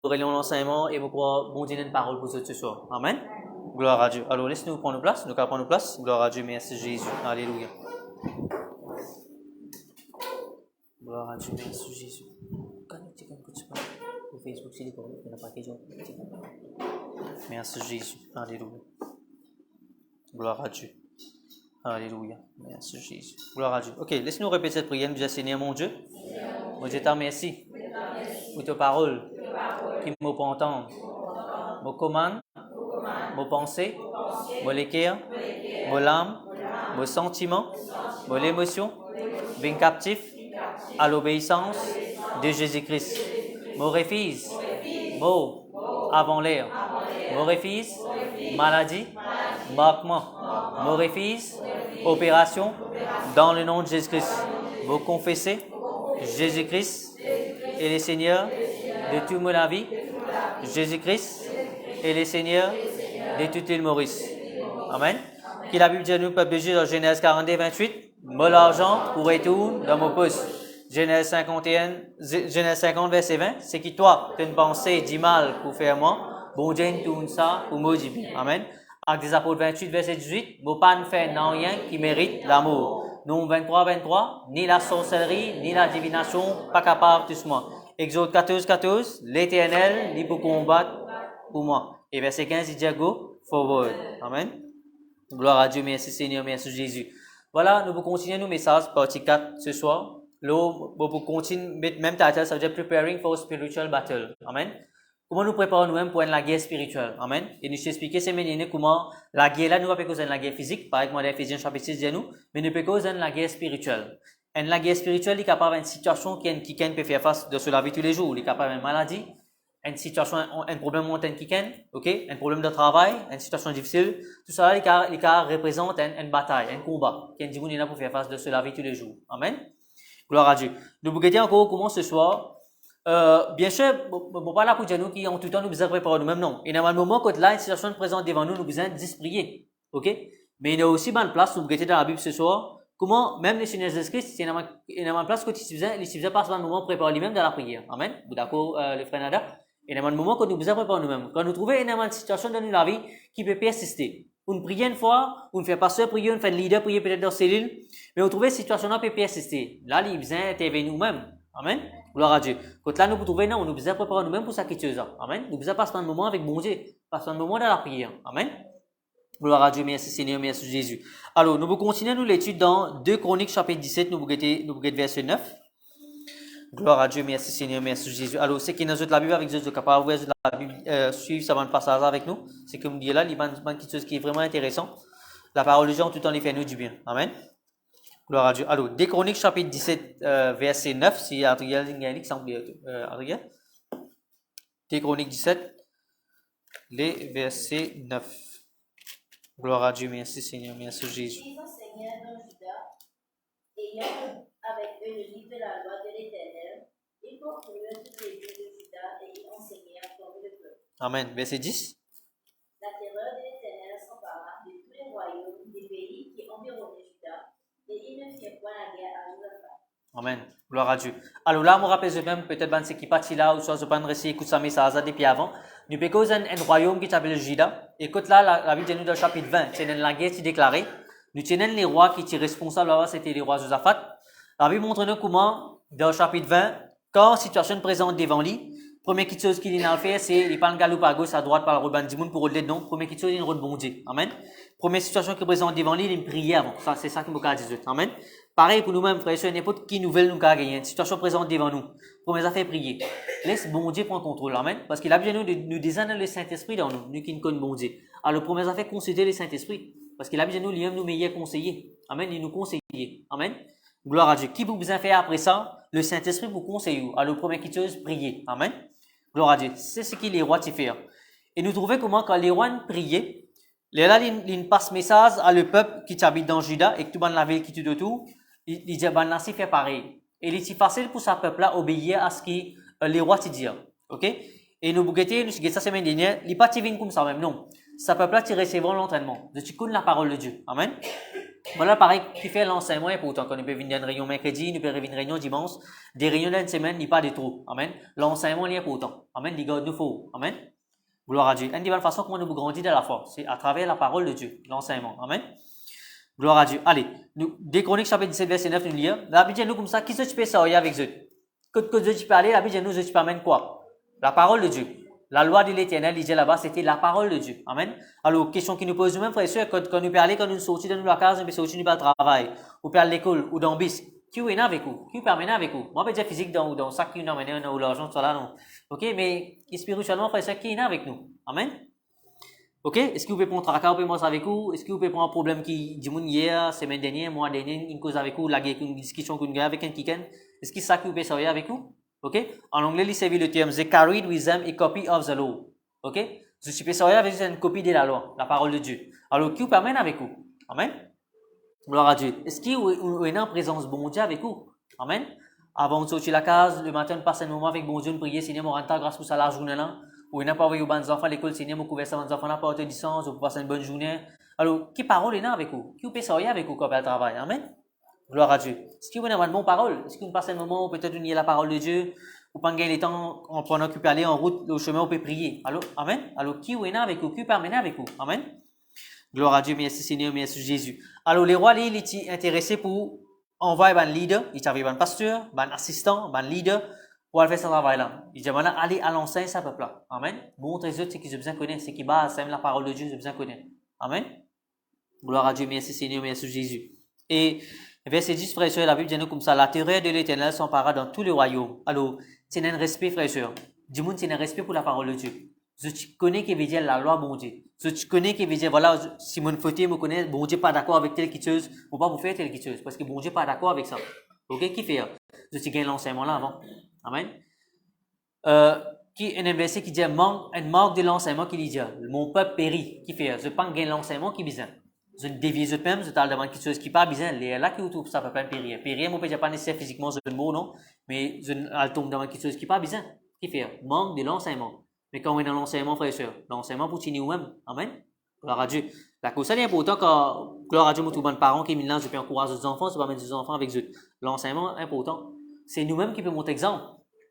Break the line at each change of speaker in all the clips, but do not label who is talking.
relions l'enseignement et vous croyons bon Dieu une parole pour ce soir. Amen. Gloire à Dieu. Alors, laissez-nous prendre nos places. Nous allons prendre nos places. Gloire à Dieu. Merci Jésus. Alléluia. Gloire à Dieu. Merci Jésus. Au Facebook, c'est l'école. Il n'y a pas de merci Jésus. Alléluia. Gloire à Dieu. Alléluia. Merci Jésus. Gloire à Dieu. Ok, laisse-nous répéter cette prière. Nous disons, Seigneur mon Dieu, mon Dieu t'en merci pour ta parole qui me peut entendre. Me commande, me pensée, me l'équerre, me l'âme, me sentiment, me l'émotion, bien captif à l'obéissance de Jésus-Christ. Me refuse, mot avant l'air. Me refuse, maladie, manquement. Me refuse, opération, dans le nom de Jésus-Christ. Vous confessez Jésus-Christ est le Seigneur de toute ma vie. Jésus-Christ est le Seigneur de toute l'île Maurice. Amen. Qui la Bible dit à nous, peuple de Dieu, dans Genèse 42, 28, moi l'argent pour retourner dans mon poste. Genèse 50, verset 20, c'est qui toi, tu as une pensée du mal pour faire moi, bon Dieu, tourne ça pour maudire. Amen. Actes des Apôtres 28, verset 18, vous pas ne faire rien qui mérite l'amour. Nom 23, ni la sorcellerie, ni la divination, pas capable de tout moi. Exode 14, l'Éternel, il peut combattre pour moi. Et verset 15, il dit go forward. Amen. Gloire à Dieu, merci Seigneur, merci Jésus. Voilà, nous allons continuer nos messages, partie 4 ce soir. Là, nous allons continuer, même title, ça veut dire Preparing for Spiritual Battle. Amen. Comment nous préparons nous-mêmes pour la guerre spirituelle. Amen. Et nous expliquer ces méniers comment la guerre là, nous ne pouvons pas causer la guerre physique, par exemple, dans Ephésiens chapitre 6, dit nous, mais nous pouvons causer la guerre spirituelle. Et la guerre spirituelle, il est capable d'une situation qui peut faire face de la vie tous les jours. Il est capable d'une maladie, une situation, un problème montagne qui ok, un problème de travail, une situation difficile. Tout ça, il représente une bataille, un combat. Qui est là pour faire face de la vie tous les jours. Amen. Gloire à Dieu. Nous regardons encore comment ce soir. Bien sûr, bon, pas là pour dire nous qui en tout temps nous besoin préparer nous-mêmes, non. Et dans le moment quand là une situation présente devant nous, nous besoin d'prier, ok. Mais il y a aussi bonne place pour regarder dans la Bible ce soir. Comment même les Seigneur Jésus-Christ, c'est une place que il faisait pas seulement moment préparer lui-même dans la prière. Amen. Vous d'accord, le frère Nada? Et dans le moment quand nous besoin préparer nous-mêmes, quand nous trouvons une situation dans la vie qui peut persister. On prie une fois, on fait pasteur prier, on fait leader prier peut-être dans cellule, mais on trouve une situation là peut persister. Là, il besoin d'intervenir nous-mêmes. Amen. Gloire à Dieu. Quand là, nous pouvons trouver, non, nous besoin préparer nous-mêmes pour ça qui est amen. Nous besoin passer un moment avec bon Dieu, passer un moment dans la prière. Amen. Gloire à Dieu, merci Seigneur, merci Jésus. Alors, nous allons continuer nous l'étude dans 2 Chroniques chapitre 17, nous allons verset 9. Gloire à Dieu, merci Seigneur, merci Jésus. Alors, c'est qui nous la Bible avec Dieu, de capable de la Bible, suivre ça va passage avec nous. C'est comme dit là, il y a quelque chose qui est vraiment intéressant. La parole de Dieu, tout en les fait nous du bien. Amen. Gloire à Dieu. Alors, 2 Chroniques chapitre 17, verset 9, si Adrien a un exemple, Adrien. 2 Chroniques 17, les versets 9. Gloire à Dieu, merci Seigneur, merci Jésus.
Ils enseignèrent dans Juda, ayant avec eux le livre de la loi de l'Éternel, ils parcoururent toutes les villes de Juda et ils enseignèrent comme le peuple.
Amen. Verset 10.
La terreur de l'Éternel s'empara de tous les royaumes des pays qui environnaient Juda, et ils ne firent point la guerre à Josaphat.
Amen. Gloire à Dieu. Alors là, je me rappelle même, peut-être, ce qui partit là, ou soit je ne sais pas, ça message depuis avant. Nous avons un royaume qui s'appelle Juda. Écoute là, la Bible dit dans le chapitre 20, c'est la guerre qui est déclarée. Nous tenons les rois qui étaient responsables là, c'était les rois Josaphat. La Bible montre nous comment, dans le chapitre 20, quand la situation présente devant lui, première chose qu'il a fait, c'est il parle galoupe à gauche, à droite, par le ruban du monde pour relever non. Première chose, il rebondit. Amen. Première situation qui présente devant lui, il prie avant. Ça, c'est ça qui me dit. Amen. Pareil pour nous-mêmes, frères et sœurs, n'importe qui nouvelle nous a gagné. Une situation présente devant nous. Première affaire, prier. Laisse bon Dieu prendre contrôle. Amen. Parce qu'il a besoin de nous désigner le Saint-Esprit dans nous, nous qui ne connaissons bon Dieu. Alors, première affaire, consulter le Saint-Esprit. Parce qu'il a besoin de nous, lui-même, nous meilleurs conseillers. Amen. Il nous conseiller. Amen. Gloire à Dieu. Qui vous besoin faire après ça? Le Saint-Esprit vous conseille. Alors, première chose, prier. Amen. Gloire à Dieu. C'est ce que les rois te font. Et nous trouvons comment quand les rois priaient, là, ils passent message à le peuple qui habite dans Juda et que tout le monde la ville qui est autour. Il dit, ben là, c'est fait pareil. Et il est facile pour ce peuple-là obéir à ce que les rois te disent. OK? Et nous, bouquetés, nous, ça semaine dernière, il n'est pas tiré comme ça même, non. Ce peuple-là, tu recevras l'entraînement. Tu connais la parole de Dieu. Amen. Voilà, pareil, qui fait l'enseignement important. Quand nous pouvons venir à une réunion mercredi, nous pouvons venir à une réunion dimanche, des réunions d'une semaine, il n'y a pas de trop. Amen. L'enseignement est important. Amen. Les gars, nous faut. Amen. Gloire à Dieu. Une des bonnes façons comment nous grandissons dans la foi, c'est à travers la parole de Dieu, l'enseignement. Amen. Gloire à Dieu. Allez, nous, des Chroniques chapitre 17, verset 9, nous lisons. La Bible dit nous comme ça, qui se tu peux savoir avec eux? Que Dieu tu peux aller, la Bible dit nous, je tu peux amener quoi? La parole de Dieu. La loi de l'Éternel, il dit là-bas, c'était la parole de Dieu. Amen. Alors, question qui nous pose nous-mêmes, frères et sœurs, quand nous parlons, quand nous sortons de la case, nous sortons du travail, ou à l'école, ou dans le bis, qui est avec vous? Qui permet avec vous? Moi, je peux dire physique dans ça qui nous amène, ou l'argent, tout ça là, non. Ok, mais spirituellement, frères et sœurs, qui est avec nous? Amen. Ok, est-ce que vous pouvez prendre un tracas, moi avec vous? Est-ce que vous pouvez prendre un problème qui, du monde hier, semaine dernière, mois dernier, une cause avec vous, la guerre, une discussion qu'on a avec un kiken? Est-ce que ça que vous pouvez savoir avec vous? Ok? En anglais, il servait le terme, they carried with them a copy of the law. Ok? Je suis savoir avec vous une copie de la loi, la parole de Dieu. Alors, qui vous permet avec vous? Amen? Gloire à Dieu. Est-ce qu'il y a en présence bon Dieu avec vous? Amen? Avant de sortir la case, le matin, on passe un moment avec bon Dieu, on prie, Seigneur, mon rentable grâce pour ça la journée là. Ou il n'a pas envoyé aux bonnes enfants à l'école, Seigneur, mon couvert aux enfants, n'a pas de licence, ou pour passer une bonne journée. Alors, qui parole est là avec vous? Qui vous peut savoir avec vous quand vous travaillez? Amen? Gloire à Dieu. Est-ce qu'il y a une bonne parole? Est-ce qu'il passe un moment où peut-être il y a la parole de Dieu? Ou pas gagner le temps, on peut en occuper aller en route, au chemin, on peut prier. Alors, amen? Alors, qui est là avec vous? Qui peut amener avec vous? Amen? Gloire à Dieu, merci Seigneur, merci Jésus. Alors, les rois, ils étaient intéressés pour envoyer un leader, ils avaient un pasteur, un assistant, un leader, pour aller faire ce travail-là. Ils disaient, maintenant, allez à l'enseigne, ça peuple là. Amen. Montrez eux ce qu'ils ont besoin de connaître, ce qui base, c'est la parole de Dieu, ils ont besoin de connaître. Amen. Gloire à Dieu, merci Seigneur, merci Jésus. Et verset 10, frères et sœurs, la Bible dit nous comme ça, la terreur de l'Éternel s'empara dans tous les royaumes. Alors, c'est un respect, frères et sœurs. Dis-moi, c'est un respect pour la parole de Dieu. Je connais qui veut dire la loi, bon Dieu. Je connais qui veut dire, voilà, si mon faute me connaît, bon Dieu pas d'accord avec telle chose, on va pas vous faire telle chose, parce que bon Dieu pas d'accord avec ça. Ok, qui fait? Je suis gagné l'enseignement là avant. Amen. Qui un verset qui dit un manque de l'enseignement qui dit mon peuple périt. Qui fait? Je pense gagner l'enseignement qui besoin. Je dévie je même, je t'ai demandé quelque chose qui pas besoin. Les là qui autour ça peut pas périr. Périr, mon peut pas nécessaire physiquement je le mot non, mais je tombe dans quelque chose qui pas besoin. Qui fait? Manque de l'enseignement. Mais quand on est dans l'enseignement, frère et sœur, l'enseignement pour tenir nous-mêmes. Amen. Gloire à Dieu. La cause est important quand, gloire à Dieu, moi, tout bon parents qui maintenant, je peux encourager les enfants, je peux mettre les enfants avec eux. L'enseignement est important. C'est nous-mêmes qui pouvons montrer exemple.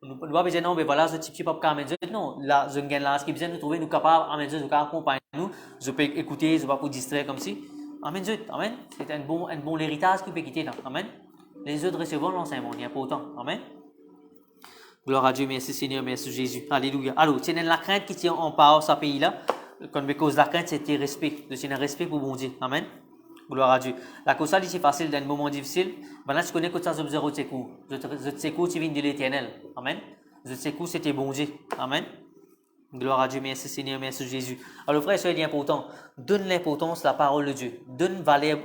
Nous ne pouvons pas dire non, mais voilà, ce type pas capable de mettre non, là, je gagne là, ce qui est besoin de nous trouver, nous capables, amen, Dieu, nous accompagner nous, je peux écouter, je ne vais pas pour distraire comme si. Amen, Dieu, amen. C'est un bon héritage qui peut quitter là. Amen. Les autres recevront l'enseignement, il est important. Amen. Gloire à Dieu, merci Seigneur, merci Jésus. Alléluia. Alors, c'est la crainte qui tient en part ce pays-là. Quand on cause la crainte, c'est le respect. C'est un respect pour bon Dieu. Amen. Gloire à Dieu. La cause ça, c'est facile dans un moment difficile. Maintenant, tu connais que ça, je te secours. Je te secours, tu viens de l'Éternel. Amen. Je te secours, c'était bon Dieu. Amen. Gloire à Dieu, merci Seigneur, merci Jésus. Alors, frère, c'est important. Donne l'importance à la parole de Dieu. Donne valeur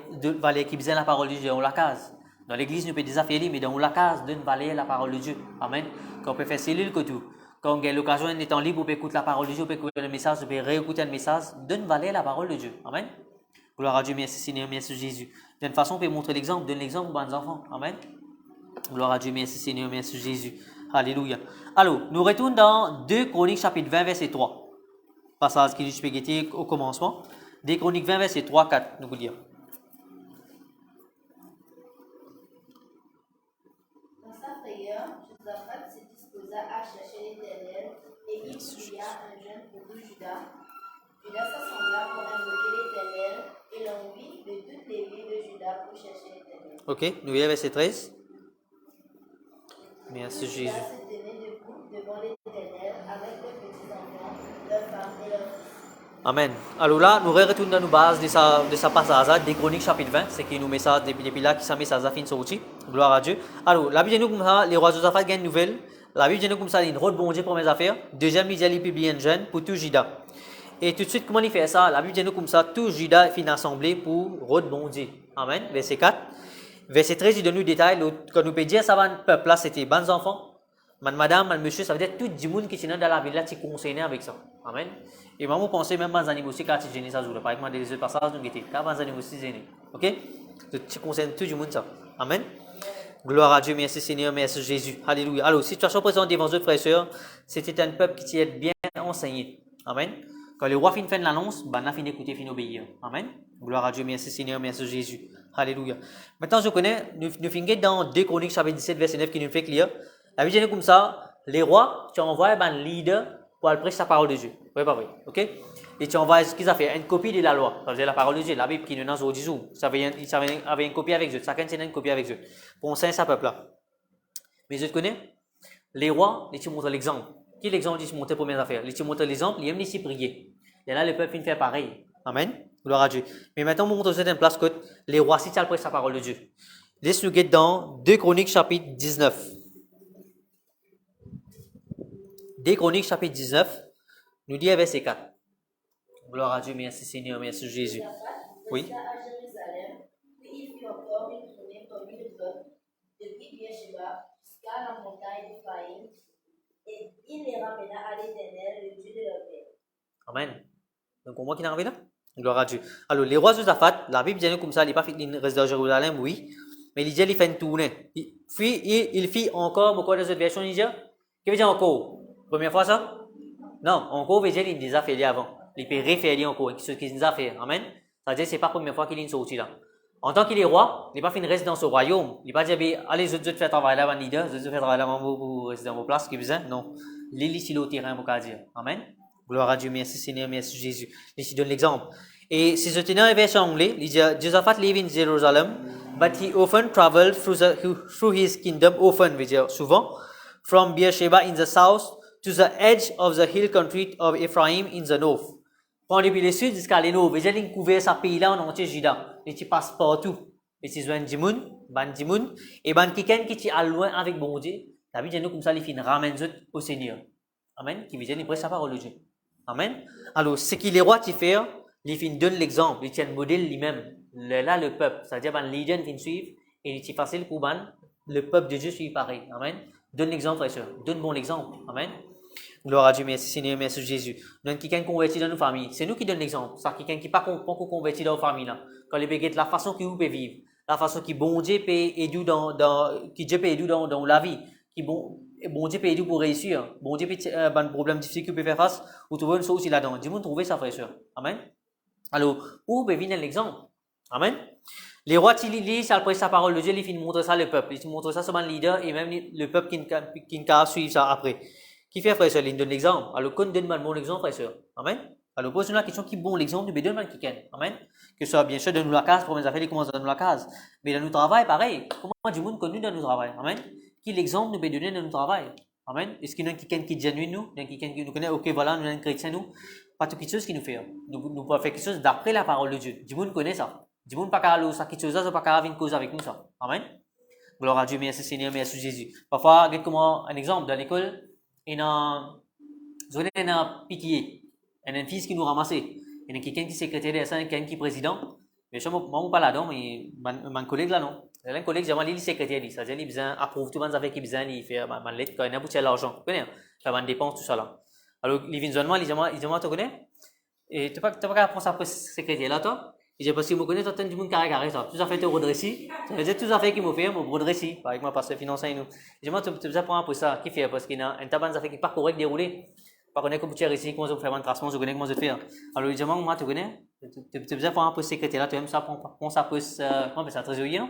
qui besoin la parole de Dieu. On la case. Dans l'église, nous peut des affaires, mais dans la case, donne valeur la parole de Dieu. Amen. Quand on peut faire cellule que tout. Quand on a l'occasion d'être en libre, on peut écouter la parole de Dieu, on peut écouter le message, on peut réécouter un message. Donne valeur la parole de Dieu. Amen. Gloire à Dieu, merci Seigneur, merci Jésus. D'une façon, on peut montrer l'exemple, donne l'exemple aux bons enfants. Amen. Gloire à Dieu, merci Seigneur, merci Jésus. Alléluia. Alors, nous retournons dans 2 Chroniques chapitre 20, verset 3. Passage qui nous été au commencement. 2 Chroniques 20, verset 3, 4, nous vous dire.
Dans sa prière, Josaphat se disposa à chercher l'Éternel et il pria un jeûne pour tout Juda. Juda s'assembla pour invoquer l'Éternel et l'envie de toutes les villes de Juda pour chercher l'Éternel.
Ok, nous voyons verset 13. Merci Jésus.
Juda se tenait debout devant l'Éternel avec leurs petits-enfants, leurs femmes et leurs fils.
Amen. Alors là, nous retournons dans nos bases de sa passage, des Chroniques chapitre 20, c'est qui nous met ça depuis là, qui s'en met ça à fin sorti. Gloire à Dieu. Alors, la Bible dit nous comme ça, les rois de Josaphat gagnent une nouvelle. La Bible dit nous comme ça, il y a une route bon Dieu pour mes affaires. Deuxième, il publie un jeûne pour tout Juda. Et tout de suite, comment il fait ça? La Bible dit nous comme ça, tout Juda finit assemblé pour route bon Dieu. Amen. Verset 4. Verset 13, il donne nous détail. Quand nous peut dire ça va un peuple là, c'était bons enfants. Madame, monsieur, ça veut dire tout le monde qui est dans la ville là, qui est concerné avec ça. Amen. Et moi, je pense même dans les animaux aussi, quand tu gênes ça, par exemple, des autres passages, nous étions quand les animaux aussi gênés. Ok? Tu concernes tout le monde ça. Amen. Gloire à Dieu, merci Seigneur, merci Jésus. Alléluia. Alors, situation présente devant eux, frères et sœurs, c'était un peuple qui était bien enseigné. Amen. Quand le roi finit l'annonce, ben, on a fini d'écouter, fini d'obéir. Amen. Gloire à Dieu, merci Seigneur, merci Jésus. Alléluia. Maintenant, je connais, nous finissons dans 2 Chroniques, chapitre 17, verset 9, qui nous fait clair. La Bible dit comme ça, les rois, tu envoies un leader pour aller prêcher la parole de Dieu. Oui, pas vrai. OK? Et tu envoies, ce qu'ils ont fait, une copie de la loi. Ça veut dire la parole de Dieu, la Bible qui nous donne aujourd'hui. Ça avait une copie avec Dieu. Chacun tient une copie avec Dieu. Pour enseigner sa peuple-là. Mais je te connais, les rois, ils te montrent l'exemple. Qui est l'exemple ils te montrent les premières affaires? Ils te montrent l'exemple, ils aiment ici prier. Et là, le peuple fait pareil. Amen. Gloire à Dieu. Mais maintenant, on montre aussi une place que les rois, si tu as prêché la parole de Dieu. Laisse-nous guetter dans 2 Chroniques, chapitre 19. 2 Chroniques, chapitre 19, nous dit verset 4. Gloire à Dieu, merci Seigneur, merci Jésus. Oui.
À Jérusalem, puis il fit encore une tournée parmi le peuple, depuis Beersheba jusqu'à la montagne d'Éphraïm, et il les ramena à l'Éternel, le Dieu de leur père.
Amen. Donc, on voit qu'il est arrivé là? Gloire à Dieu. Alors, les rois de Josaphat, la Bible dit comme ça, il n'est pas fait une résidence à Jérusalem, oui, mais il dit il fait une tournée. Il fit encore, beaucoup de cette version, il dit, qu'est-ce qu'il veut dire encore? Première fois ça? Non, encore, veut dire il les a fait avant. Il peut refaire encore, ce qu'il nous a fait. Amen. Ça veut dire que ce n'est pas la première fois qu'il est sorti là. En tant qu'il est roi, il n'est pas fait une résidence au royaume. Il n'est pas dit, allez, je vais faire travailler là, leader, je vais faire travailler là, pour rester dans vos places, qui besoin. Non. Il est ici au terrain, pour dire. Amen. Gloire à Dieu, merci Seigneur, merci Jésus. Ici donne l'exemple. Et si je tenais un verset anglais, il dit, Josaphat lived in Jerusalem, but he often traveled through his kingdom, often, veut dire souvent, from Beersheba in the south to the edge of the hill country of Ephraim in the north. Quand depuis le sud jusqu'à le nord, veut dire qu'il couvert sa pays là en entier Juda. Il passe partout. Et c'est un dimoun, et ban quelqu'un qui est à loin avec bon Dieu. La Bible dit comme ça, il fait ramène au Seigneur. Amen. Qui veut dire qu'il prêche sa parole de Dieu. Amen. Alors, ce qu'il est roi qui fait, il donne l'exemple, il tient le modèle lui-même. Là, le peuple, c'est-à-dire que les leaders viennent suivre, et il est facile pour le peuple de Dieu suivre pareil. Amen. Donne l'exemple, frère et soeur. Donne bon exemple. Amen. Gloire à Dieu, merci Seigneur, merci Jésus. Donne quelqu'un converti dans nos familles. C'est nous qui donnons l'exemple. C'est quelqu'un qui n'est pas converti dans nos familles. Quand les béguettes, la façon que vous pouvez vivre, la façon que bon Dieu peut aider dans la vie, qui bon Dieu peut aider pour réussir. Bon Dieu peut un problème difficile que vous pouvez faire face, vous trouvez une solution là-dedans. Dis-moi, trouvez ça, frère et soeur. Amen. Alors, où peut venir l'exemple? Amen. Les rois, ils lisent, après sa parole de Dieu, ils montrent ça au peuple. Ils montrent ça sur le leader et même le peuple qui ne suivre ça après. Qui fait, frère et soeur, il donne l'exemple. Alors, qu'on donne un bon exemple, frère et soeur. Amen. Alors, pose-nous la question qui est bon l'exemple, nous donne quelqu'un. Amen. Que ce soit bien sûr dans la case, pour mes affaires, ils commencent dans la case. Mais dans notre travail, pareil. Comment du monde connu dans notre travail? Amen. Qui l'exemple nous peut donner dans notre travail? Amen. Est-ce qu'il y a quelqu'un qui est genuine nous? Il y a quelqu'un qui nous connaît? Ok, voilà, nous sommes chrétiens nous. Pas tout quelque chose qui nous fait. Nous pouvons faire quelque chose d'après la parole de Dieu. Du monde connaît ça. Du monde pas qu'à aller ça, quelque chose, ça pas qu'à avoir une cause avec nous ça. Amen. Gloire à Dieu, merci Seigneur, merci Jésus. Parfois, regarde comment un exemple dans l'école, il y a un pitié, il y a un fils qui nous ramasse. Il y a quelqu'un qui est secrétaire de ça, quelqu'un qui est président. Mais je ne suis pas là-dedans, mais mon collègue là non. Un collègue, j'ai dit secrétaire, c'est-à-dire qu'il besoin approuve tout le monde avec qui besoin, il fait ma lettre quand il a bouché l'argent, tu connais, faire ma dépense tout ça là. Alors il vient de moi, il dit moi tu connais? Et tu pas prendre ça pour secrétaire là toi? Il dit parce que je connais toi du monde carré ça. Tout ça fait te redresser. Ça veut dire tout ça fait qui me fait me redresser avec moi parce que financier nous. Il dit moi tu besoin prendre pour ça qui fait parce qu'il y a un tabac ça fait qui pas correct déroulé. Pas connaître comment tu réussi, comment tu faire un tracement, je connais comment je faire. Alors il dit moi tu connais? Tu besoin prendre pour secrétaire là, tu aimes ça prendre ça pour comment ça trésorier non?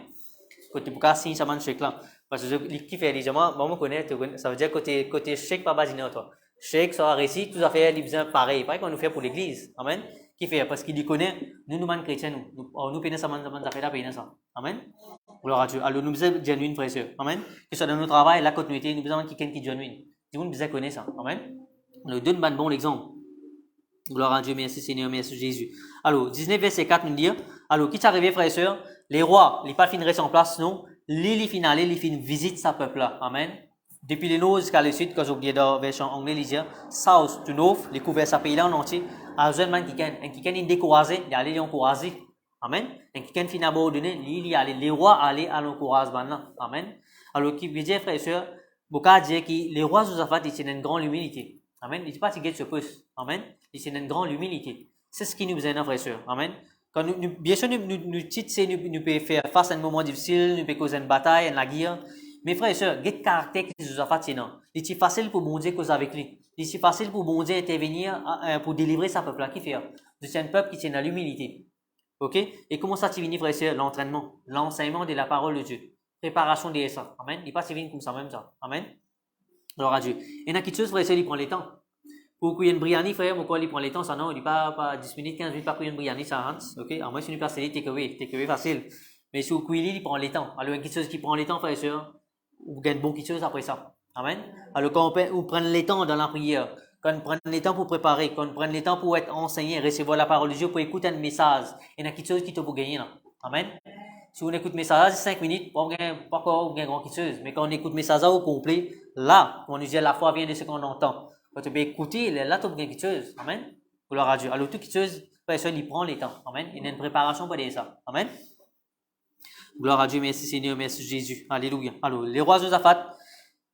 Côté pour qu'à signer ça man chèque là parce que qui fait dit moi me connais ça veut dire côté chèque pas basiner toi. Chèque ça réussi tout ça fait il besoin pareil qu'on nous fait pour l'église. Amen. Qui fait parce qu'il connaît nous man chrétiens nous payons ça ça fait là payer ça. Amen. Gloire à Dieu. Alors nous besoin genuine frères et sœurs. Amen. Que ce soit dans notre travail, la continuité, nous besoin quelqu'un qui genuine. Tout le monde besoin connaître ça. Amen. Nous donne un bon exemple. Gloire à Dieu, merci Seigneur, merci Jésus. Alors 19 verset 4 nous dit alors qui est arrivé frères et sœurs, les rois, les pas fin rester en place non, les finales, les fin visite sa peuple là. Amen. Depuis le nord jusqu'à le sud, quand j'ai oublié dans la version anglaise, il dit south to north, les couverts sa pays là en entier. À un man qui est découragé, il allait l'encourager. Amen. Et qui est fin abandonné, il allait les rois aller à l'encouragement là. Amen. Alors qui veut dire frères et sœurs, beaucoup dire que les rois Josaphat ils tiennent une grande humilité. Amen. Il ne dit pas qu'il se pose. Amen. Il tiennent une grande humilité. C'est ce qui nous besoin frères et sœurs. Amen. Quand bien sûr nous pouvons faire face à un moment difficile, nous pouvons causer une bataille, une guerre. Mais frères et sœurs, quel caractère que Josaphat tient. Il est facile pour bon Dieu causer avec lui. Il est facile pour bon Dieu intervenir pour délivrer sa peuple là qui fait. C'est un peuple qui tient à l'humilité. OK? Et comment ça, tu finis, frère et sœur? L'entraînement, l'enseignement de la parole de Dieu. Préparation des ça. Amen. Il n'est pas si vite comme ça, même ça. Amen. Gloire à Dieu. Il y en a quelque chose, frère et sœur, il prend les temps. Pour qu'il y ait une briani, frère, pourquoi il prend les temps, ça non, il n'est pas 10 minutes, 15 minutes, pas pour une briani, ça rentre. OK? À moins si une personne take away facile. Mais si vous il prend les temps. Alors, il y a quelque chose qui prend les temps, frère et sœur, vous gagnez bon quelque chose après ça. Amen. Alors, quand on prend les temps dans la prière, quand on prend les temps pour préparer, quand on prend les temps pour être enseigné, recevoir la parole de Dieu, pour écouter un message, il y a quelque chose qui te peut gagner là. Amen. Si on écoute le message, c'est 5 minutes, pas encore grand quelque chose. Mais quand on écoute le message au complet, là, on nous dit la foi vient de ce qu'on entend. Quand tu peux écouter, là, tu peux gagner quelque chose. Amen. Gloire à Dieu. Alors, tout quelque chose, frère et sœur, il prend les temps. Amen. Il y a une préparation pour dire ça. Amen. Gloire à Dieu, merci Seigneur, merci Jésus. Alléluia. Alors, les rois Josaphat,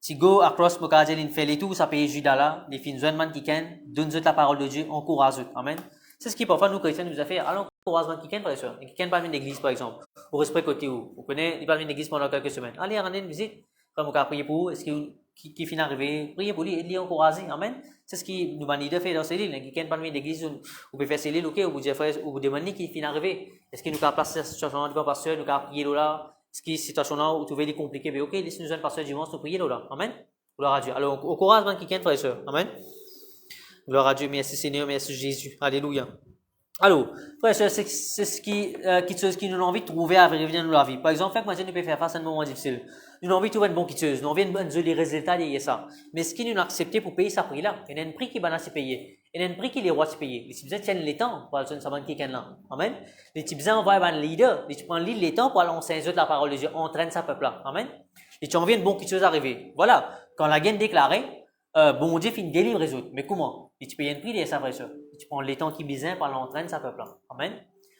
tu go across Mokadjel, il fait les tout, ça paye Judas là, les fins man qui ken, donne la parole de Dieu, encourage eux. Amen. C'est ce qui parfois nous chrétiens nous a fait. Alors, encouragement qui ken, frère et sœur. Qui ken pas une église, par exemple. Au respect côté où. Vous connaissez, il pas une église pendant quelques semaines. Allez, rendez une visite. Comme on a prié pour vous, est-ce qui finit arrivé, priez pour lui, et lui encourager. Amen. C'est ce qui nous manie de faire dans ces lignes. Qui ken pas une église, vous pouvez faire ces lignes, ok, ou vous dire frère, ou vous demandez qui finit arrivé. Est-ce qu'il nous a placé cette situation devant pasteur, nous a prié là? Est-ce que cette situation-là, vous trouvez les compliquées, mais ok, laissez-nous un pasteur dimanche, nous prier là. Amen. Gloire à Dieu. Alors, au courage, qui ken, frère et sœur. Amen. Gloire à Dieu, merci Seigneur, merci Jésus. Alléluia. Alors, frère et sœur, c'est ce qui nous a envie de trouver à revenir dans la vie. Par exemple, maintenant, nous pouvons faire face à un moment difficile. Nous avons envie de trouver une bonne chose. Nous avons envie de les résultats de ça. Mais ce qui nous a accepté pour payer ce prix-là, il y a un prix qui va nous payer. Il y a un prix qui est roi de payer. Les petits tiennent les temps pour aller savoir qui est là. Amen. Les petits on va avoir un leader. Les petits prennent les temps pour aller enseigner la parole de Dieu, entraîner sa peuple-là. Amen. Et tu as envie de bonne chose arriver. Voilà. Quand la guerre déclarée, bon Dieu finit délivre les autres. Mais comment? Et tu payes un prix de ça, frère et sœur. Tu prends les temps qui besoin pour l'entraîner sa peuple-là. Amen.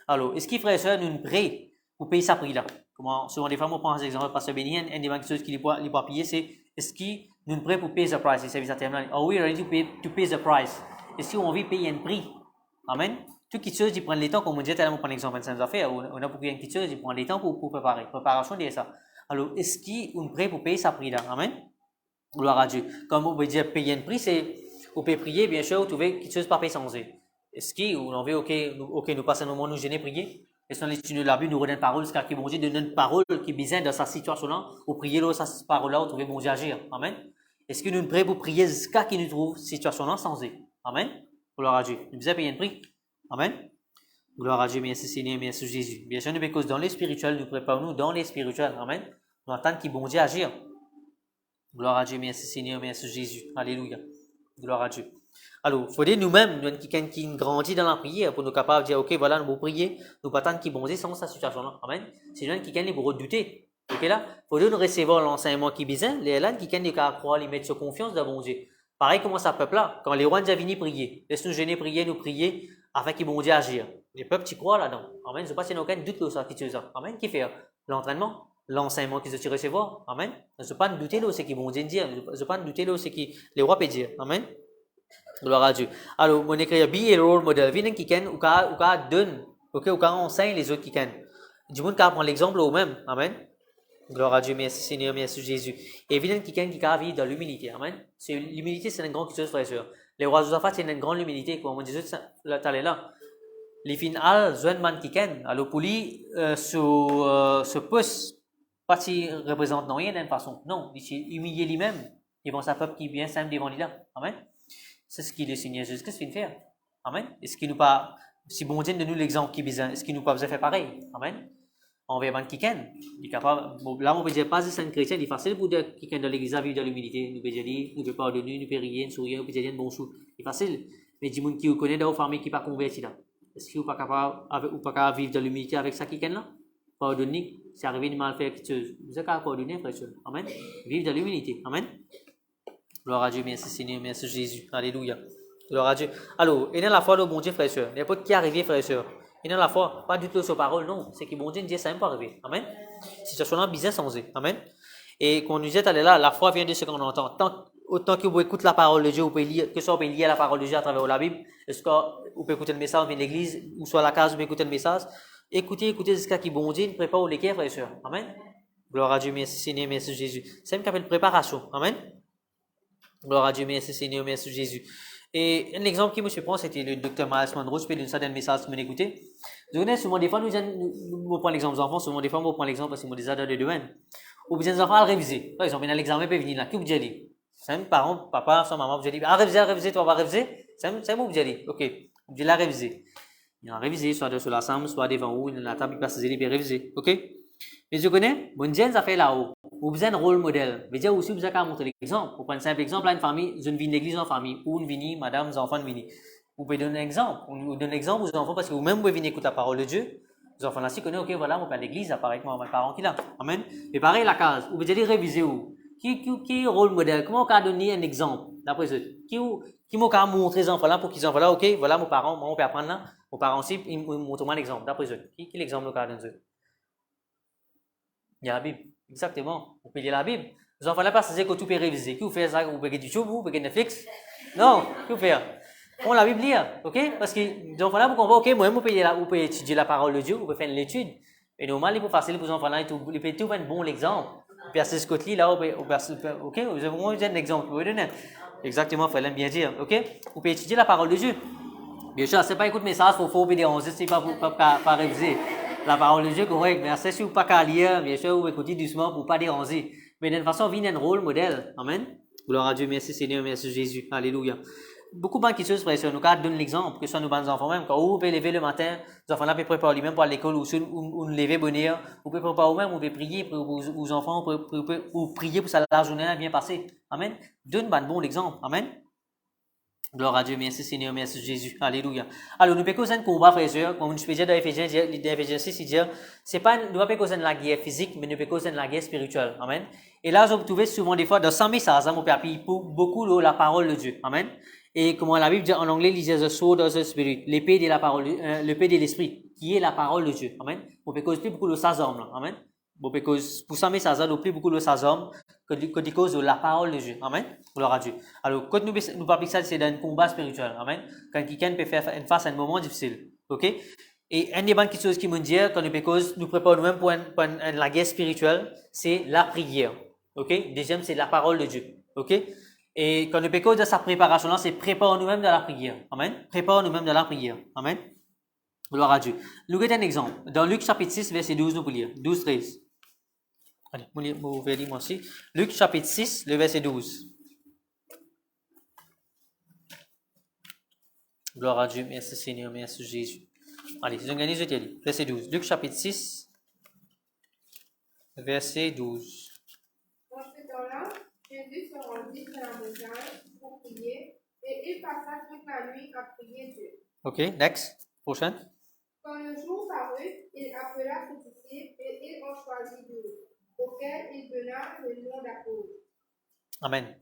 Alors, est-ce qu'il frère et sœur nous prêt pour payer ce prix-là? Comment, souvent des fois, on prend un exemple, parce que Béni, une des choses qu'il doit payer, c'est est-ce qu'il nous prêt pour payer the price? C'est service à terme. Are we ready to pay the price? Est-ce qu'on veut payer un prix? Amen. Toutes les choses, ils prennent les temps, comme on disait, on prend l'exemple de 25 affaires, on a beaucoup de choses, ils prennent les temps pour préparer. Préparation de ça. Alors, est-ce qu'on est prêt pour payer ce prix-là? Amen. Gloire à Dieu. Comme on veut dire payer un prix, c'est on peut prier, bien sûr, trouver quelque chose pas payer sans eux. Est-ce qu'on veut, ok, nous passons un moment, nous gêner, prier? Est-ce qu'on l'étude de la Bible, nous redonne une parole, c'est qui bon Dieu donne une parole qui est besoin dans sa situation-là, ou prier là, sa parole-là, ou trouver bon Dieu agir. Amen. Est-ce que nous sommes prêts pour prier jusqu'à qui nous trouve situation-là sans eux? Amen. Gloire à Dieu. Nous devons payer un prix. Amen. Gloire à Dieu, merci Seigneur, merci Jésus. Bien sûr, nous, parce que dans les spirituels, nous préparons-nous dans les spirituels. Amen. Nous attendons qui bon Dieu agir. Gloire à Dieu, merci Seigneur, merci Jésus. Alléluia. Gloire à Dieu. Alors, il faudrait nous-mêmes, nous qui grandit dans la prière, pour nous capables de dire, ok, voilà, nous allons prier, nous pas attendre qui bon Dieu sans cette situation-là. Amen. C'est nous qui gagnent pour redouter. Ok là? Il faudrait nous recevoir l'enseignement qui besoin, les gens qui gagnent à croire, les mettre sur confiance dans bon Dieu. Pareil comme ça, peuple-là, quand les rois déjà viennent prier, laisse-nous gêner prier, nous prier, afin qu'ils bon Dieu agir. Les peuples, tu crois là-dedans. Amen. Je ne sais pas s'il y a aucun doute sur ça, qui tu ça. Amen. Qui fait l'entraînement? L'enseignement qu'ils ont recevoir. Amen. Je ne sais pas douter là, c'est qu'ils vont dire. Je ne sais pas douter là, c'est qui les rois peuvent dire. Amen. Gloire à Dieu. Alors, mon écrit, be a role model. Viens qui ken, ou ka donne, ok, ou ka enseigne les autres qui ken. Du monde qui prend l'exemple au même. Amen. Gloire à Dieu, merci Seigneur, merci Jésus. Et viens qui ken qui vit dans l'humilité. Amen. L'humilité, c'est une grande chose, frère et sœur. Les rois Josaphat, c'est une grande humilité, comme on disait, là. Les finales, Zoenman qui ken, alors pour lui, ce poste, pas si représente non rien d'une façon. Non, il s'est humilié lui-même devant sa peuple qui est bien simple devant lui là. Amen. C'est ce qu'il le Seigneur Jésus-Christ vient faire. Amen. Est-ce qu'il nous pas, si bon Dieu de nous l'exemple qui est besoin, est-ce qu'il nous pas besoin faire pareil? Amen. Envers man qui ken, il est capable, là on peut dire pas c'est un chrétien, il est facile pour dire qui ken dans l'église à vivre dans l'humilité, nous peut dire, nous peut pardonner, nous peut rien, sourire, nous peut dire un bon chou. C'est facile. Mais du monde qui vous connaît dans vos familles qui pas converti là. Est-ce que vous pas capable, ou pas capable vivre dans l'humilité avec ça qui ken là? Pardonner, c'est arrivé de mal faire quelque chose. Vous êtes capable de pardonner, frère. Amen. Vivre dans l'humilité. Amen. Gloire à Dieu, merci Seigneur, merci Jésus. Alléluia. Gloire à Dieu. Alors, et dans la foi, le bon Dieu, frère et sœur. N'importe qui est arrivé, frère et sœur. Et dans la foi, pas du tout sur parole, non. C'est que bon Dieu dit ça même pas arrivé. Amen. Situation-là, bizarre sans eux. Amen. Et qu'on nous disait, allez là, la foi vient de ce qu'on entend. Autant que vous écoutez la parole de Dieu, vous pouvez lire, que soit vous pouvez lire la parole de Dieu à travers la Bible, est-ce que vous pouvez écouter le message de l'église, ou soit à la case, vous pouvez écouter le message. Écoutez jusqu'à qui bon Dieu prépare les cœurs, frères et sœurs. Amen. Gloire à Dieu, merci Seigneur, merci Jésus. C'est une appelle préparation. Amen. Gloire à Dieu, merci Seigneur, merci Jésus. Et un exemple qui me surprend, c'était le docteur Miles Monroe. Je peux lui donner ça dans le message que vous m'écoutez. Vous connaissez, souvent, des fois, nous prenons l'exemple des enfants, souvent, des fois, nous prenons l'exemple parce que nous des adultes de domaine. Ou bien, les enfants à réviser. Par exemple, il y a l'examen peut venir là. Qui vous dit? C'est un parent, papa, son maman, vous dit, à réviser, toi, va réviser. C'est moi, vous dit, ok. Vous dites, la réviser. Il a révisé, soit sur la chambre, soit devant vous, il a la table, il passe ses élèves et réviser. Ok? Mais je connais, bon Dieu, ça fait là-haut. Vous avez un rôle modèle. Mais dire aussi, vous avez qu'à montrer l'exemple. Vous prenez un simple exemple, là, une famille, une vie d'église en famille, ou une vie, madame, enfants de vie. Vous pouvez donner un exemple. Vous donnez un exemple aux enfants parce que vous-même, vous pouvez venir écouter la parole de Dieu. Les enfants là, si connaissent, ok, voilà, mon père l'église, apparaît avec mon parent qui là. Amen. Et pareil, la case. Vous pouvez dire réviser où? Qui est rôle modèle? Comment on peut donner un exemple? D'après eux. Qui m'a montré les enfants là pour qu'ils en voilà, ok, voilà mon parent, mon père apprendre là. Mon parent aussi, ils montrent-moi l'exemple. D'après eux. Qui est l'exemple de cas eux? Il y a la Bible. Exactement. Vous pouvez lire la Bible. Les enfants là, parce que tout peut réviser. Qui vous fait ça? Vous pouvez du YouTube, vous pouvez Netflix? Non. Qui vous fait? On la Bible lire, ok? Parce que les enfants là, vous comprenez, ok, moi, vous pouvez étudier la parole de Dieu, vous pouvez faire l'étude. Et normal, il est plus facile pour les enfants là, ils peuvent tout faire un bon exemple. Puis à ce côté là, ok, vous avez vraiment un exemple que vous donner. Exactement, il fallait bien dire, ok? Vous pouvez étudier la parole de Dieu. Bien sûr, c'est pas écouter message, il faut déranger, c'est pas réviser. La parole de Dieu, correct, mais c'est si vous pas qu'à lire, bien sûr, vous écoutez doucement pour pas déranger. Mais d'une façon, vient un rôle modèle. Amen. Gloire à Dieu, merci Seigneur, merci Jésus. Alléluia. Beaucoup de choses, frères et sœurs, nous donnent l'exemple, que ce soit nous, nos enfants même, quand vous pouvez lever le matin, les enfants là peuvent préparer lui-même pour aller à l'école, ou nous lever bonne heure, vous pouvez préparer vous-même, vous pouvez prier pour vos enfants, ou prier pour ça la journée bien passée. Amen. Donne un bon exemple. Amen. Gloire à Dieu, merci Seigneur, merci Jésus. Alléluia. Alors, nous pouvons causer un combat, frères et sœurs, comme je peux dire dans Éphésiens 6, il dit, c'est pas, nous ne pouvons pas causer de la guerre physique, mais nous pouvons causer de la guerre spirituelle. Amen. Et là, vous trouvez souvent des fois, dans 100 messages, on peut appuyer beaucoup la parole de Dieu. Amen. Et comment la Bible dit en anglais, il dit the sword of the spirit, l'épée de la parole, l'épée de l'esprit, qui est la parole de Dieu. Amen. On peut causer beaucoup de ça hommes, là. Amen. On peut causer, pour 100 messages, on peut beaucoup de ça hommes, que du cause de la parole de Dieu. Amen. Gloire à Dieu. Alors, quand nous parlons ça, c'est dans un combat spirituel. Amen. Quand quelqu'un peut faire face à un moment difficile. OK? Et une des bonnes choses qui me dit, quand nous préparons nous-mêmes pour la guerre spirituelle, c'est la prière. OK? Deuxième, c'est la parole de Dieu. OK? Et quand nous parlons de sa préparation-là, c'est préparer nous-mêmes dans la prière. Amen. Préparer nous-mêmes dans la prière. Amen. Gloire à Dieu. Nous avons un exemple. Dans Luc chapitre 6, verset 12, nous pouvons lire. 12, 13. Allez, vous pouvez lire moi aussi. Luc chapitre 6, le verset 12. Gloire à Dieu, merci Seigneur, merci Jésus. Allez, je gagne, je te lis. Verset 12. Luc chapitre 6, verset 12.
Dans ce temps-là, Jésus se rendit sur la montagne pour prier, et il passa toute la nuit à prier Dieu.
Ok, next. Prochain.
Quand le jour parut, il appela ses disciples et il en choisit 12, auxquels il donna le nom d'apôtres.
Amen.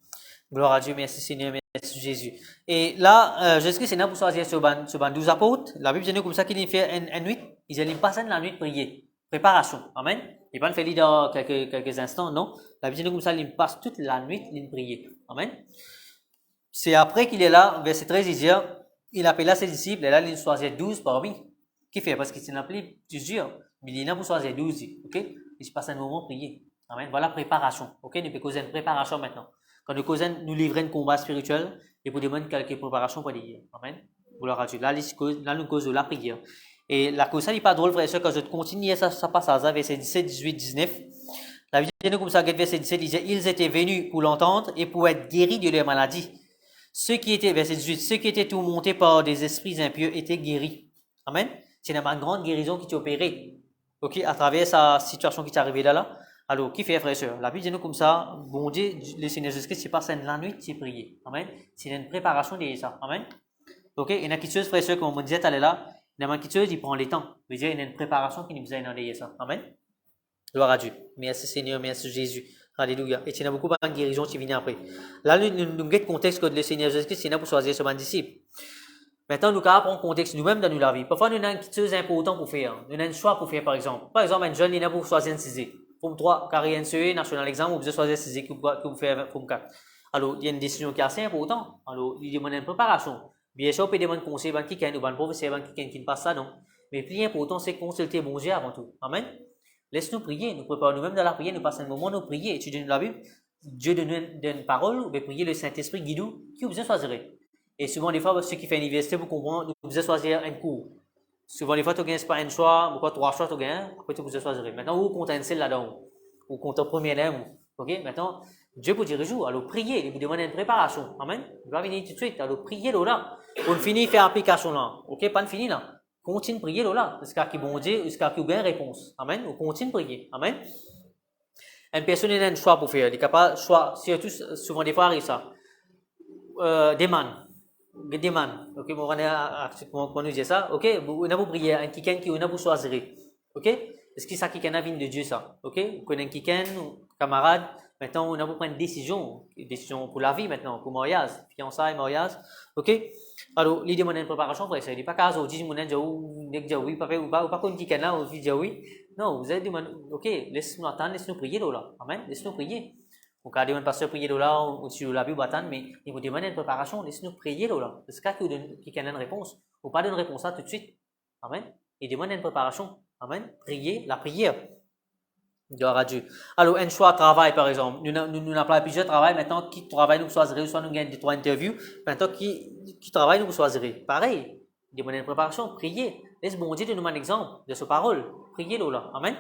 Gloire à Dieu, merci Seigneur, merci Jésus. Et là, Jésus-Christ, c'est là pour choisir sur 12 apôtres. La Bible dit comme ça qu'il fait une nuit. Ils allaient passer la nuit de prier. Préparation. Amen. Il va le faire dans quelques instants, non. La Bible dit comme ça, il passe toute la nuit de prier. Amen. C'est après qu'il est là, verset 13, il dit, il appela ses disciples, et là, il choisit 12 parmi. Qui fait? Parce qu'il s'en appelé plusieurs. Mais il est là pour choisir 12. Ok? Il se passe un moment prier. Amen. Voilà, préparation. Ok? Nous pouvons causer une préparation maintenant. Quand nous livrons un combat spirituel, il faut demander quelques préparations pour dire. Amen. Gloire à Dieu. Là, nous causons la prière. Et la cause, ça n'est pas drôle, frère et soeur, quand je continue, ça passe à ça, verset 17, 18, 19. La Bible dit comme ça, verset 17, il disait, ils étaient venus pour l'entendre et pour être guéris de leur maladie. Ceux qui étaient, verset 18, ceux qui étaient tourmentés par des esprits impieux étaient guéris. Amen. C'est une grande guérison qui t'est opérée. Ok, à travers sa situation qui t'est arrivée là. Alors, qui fait, frère et sœur? La Bible dit nous comme ça, bon Dieu, le Seigneur Jésus-Christ, c'est pas la nuit, c'est prier. Amen. C'est une préparation de ça. Amen. Ok, il y a quelque chose, frère et sœur, comme on disait tout à l'heure, il y a quelque chose, il prend le temps. Il y a une préparation qui nous a dans ça. Amen. Gloire à Dieu. Merci Seigneur, merci Jésus. Alléluia. Et il y a beaucoup de guérisons qui viennent après. Là, nous avons le contexte que le Seigneur Jésus-Christ, c'est là pour choisir ce disciple. Maintenant, nous avons un contexte nous-mêmes dans la vie. Parfois, nous avons quelque chose d'important pour faire. Nous avons un choix pour faire, par exemple. Par exemple, un jeune, il a pour choisir un CISE. Pour 3, carrière NCE, national exam, vous devez choisir CISE que vous faites pour 4. Alors, il y a une décision qui est assez importante. Alors, il demande une préparation. Bien sûr, on peut demander conseil à quelqu'un ou à un professeur qui ne passe ça, non. Mais plus important, c'est consulter bon Dieu avant tout. Amen. Laisse-nous prier. Nous préparons nous-mêmes dans la prière. Nous passons un moment, nous prier. Étudier la Bible. Dieu donne une parole. Ou bien prier le Saint-Esprit guide-nous. Qui vous choisirez. Et souvent, des fois, ceux qui font l'université, vous comprenez, nous devons choisir un cours. Souvent, les fois, tu gagnes pas un choix, ou pas trois choix, tu gagnes, après tu peux choisir. Maintenant, où compte un seul là-dedans, ou compte un premier là, ok? Maintenant, Dieu peut dire jour, alors prier, il vous demande une préparation. Amen. Il va venir tout de suite, alors prier là. On finit faire application là, ok? Pas de fini là. Continue de prier là, jusqu'à qu'il bon Dieu, jusqu'à qu'il y ait une réponse. Amen. On continue de prier. Amen. Une personne a un choix pour faire, il est capable de choix, surtout souvent des fois arrive ça. Demande. Ok, bon, on nous dit ça, ok, on a pour prier, un kiken qui on a pour choisir, ok, est-ce que ça kiken a vient de Dieu ça, ok, vous connaissez un kiken, camarade, maintenant on a pour prendre une décision pour la vie maintenant, pour mariage, fiançailles, mariage, ok, alors l'idée demande une préparation pour ça, il n'est pas qu'à dire, mon ange, ou oui, papa, ou pas qu'on kiken là, ou dit oui, non, vous avez dit, ok, laisse-nous attendre, laisse-nous prier là, amen, laisse-nous prier. Donc, quand un pasteur prier là, ou sur la Bible, mais il vous demande une préparation, laissez-nous prier là. C'est ce qui a une réponse. Ou pas d'une réponse là tout de suite. Amen. Il demande une préparation. Amen. Prier, la prière. Gloire à Dieu. Alors, un choix de travail, par exemple. Nous avons plusieurs travail. Maintenant, qui travaille, nous choisirons. Soit nous gagnons des 3 interviews. Maintenant, qui travaille, nous choisirons. Pareil. Il demande une préparation. Prier. Laisse bon Dieu de nous donner un exemple de sa parole. Prier là. Amen.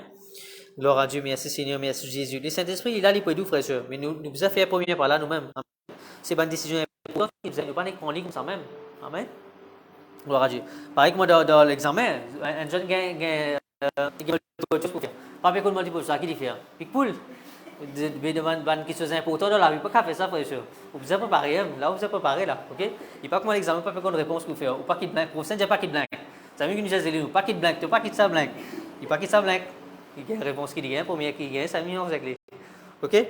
Gloire à Dieu, merci Seigneur, merci Jésus. Le Saint-Esprit, il est là, il peut nous, frères et sœurs. Mais nous avons fait la première par là nous-mêmes. C'est pas une décision importante, nous ne pas en ligne comme ça même. Amen. Gloire à Dieu. Pareil que moi, dans l'examen, un jeune gagne autre chose pour faire. Pas avec le multiple choix, qui dit faire. Puis poule. Mais demande quelque chose d'important dans la vie, pas qu'à faire ça, frère et sœurs. Vous avez préparé, là, vous avez préparé, là. Ok? Il n'y a pas que moi l'examen, pas avec une réponse pour faire. Ou pas qu'il blanc. Professeur, il n'y a pas qu'il blanc. Ça veut dire que nous disons, pas qu'il blanc, tu pas qu'il ça blanc. Il n'y a pas qu'il ça blanc. Il y a une réponse qui gagne, première qui gagne, ça millions avec les. Ok?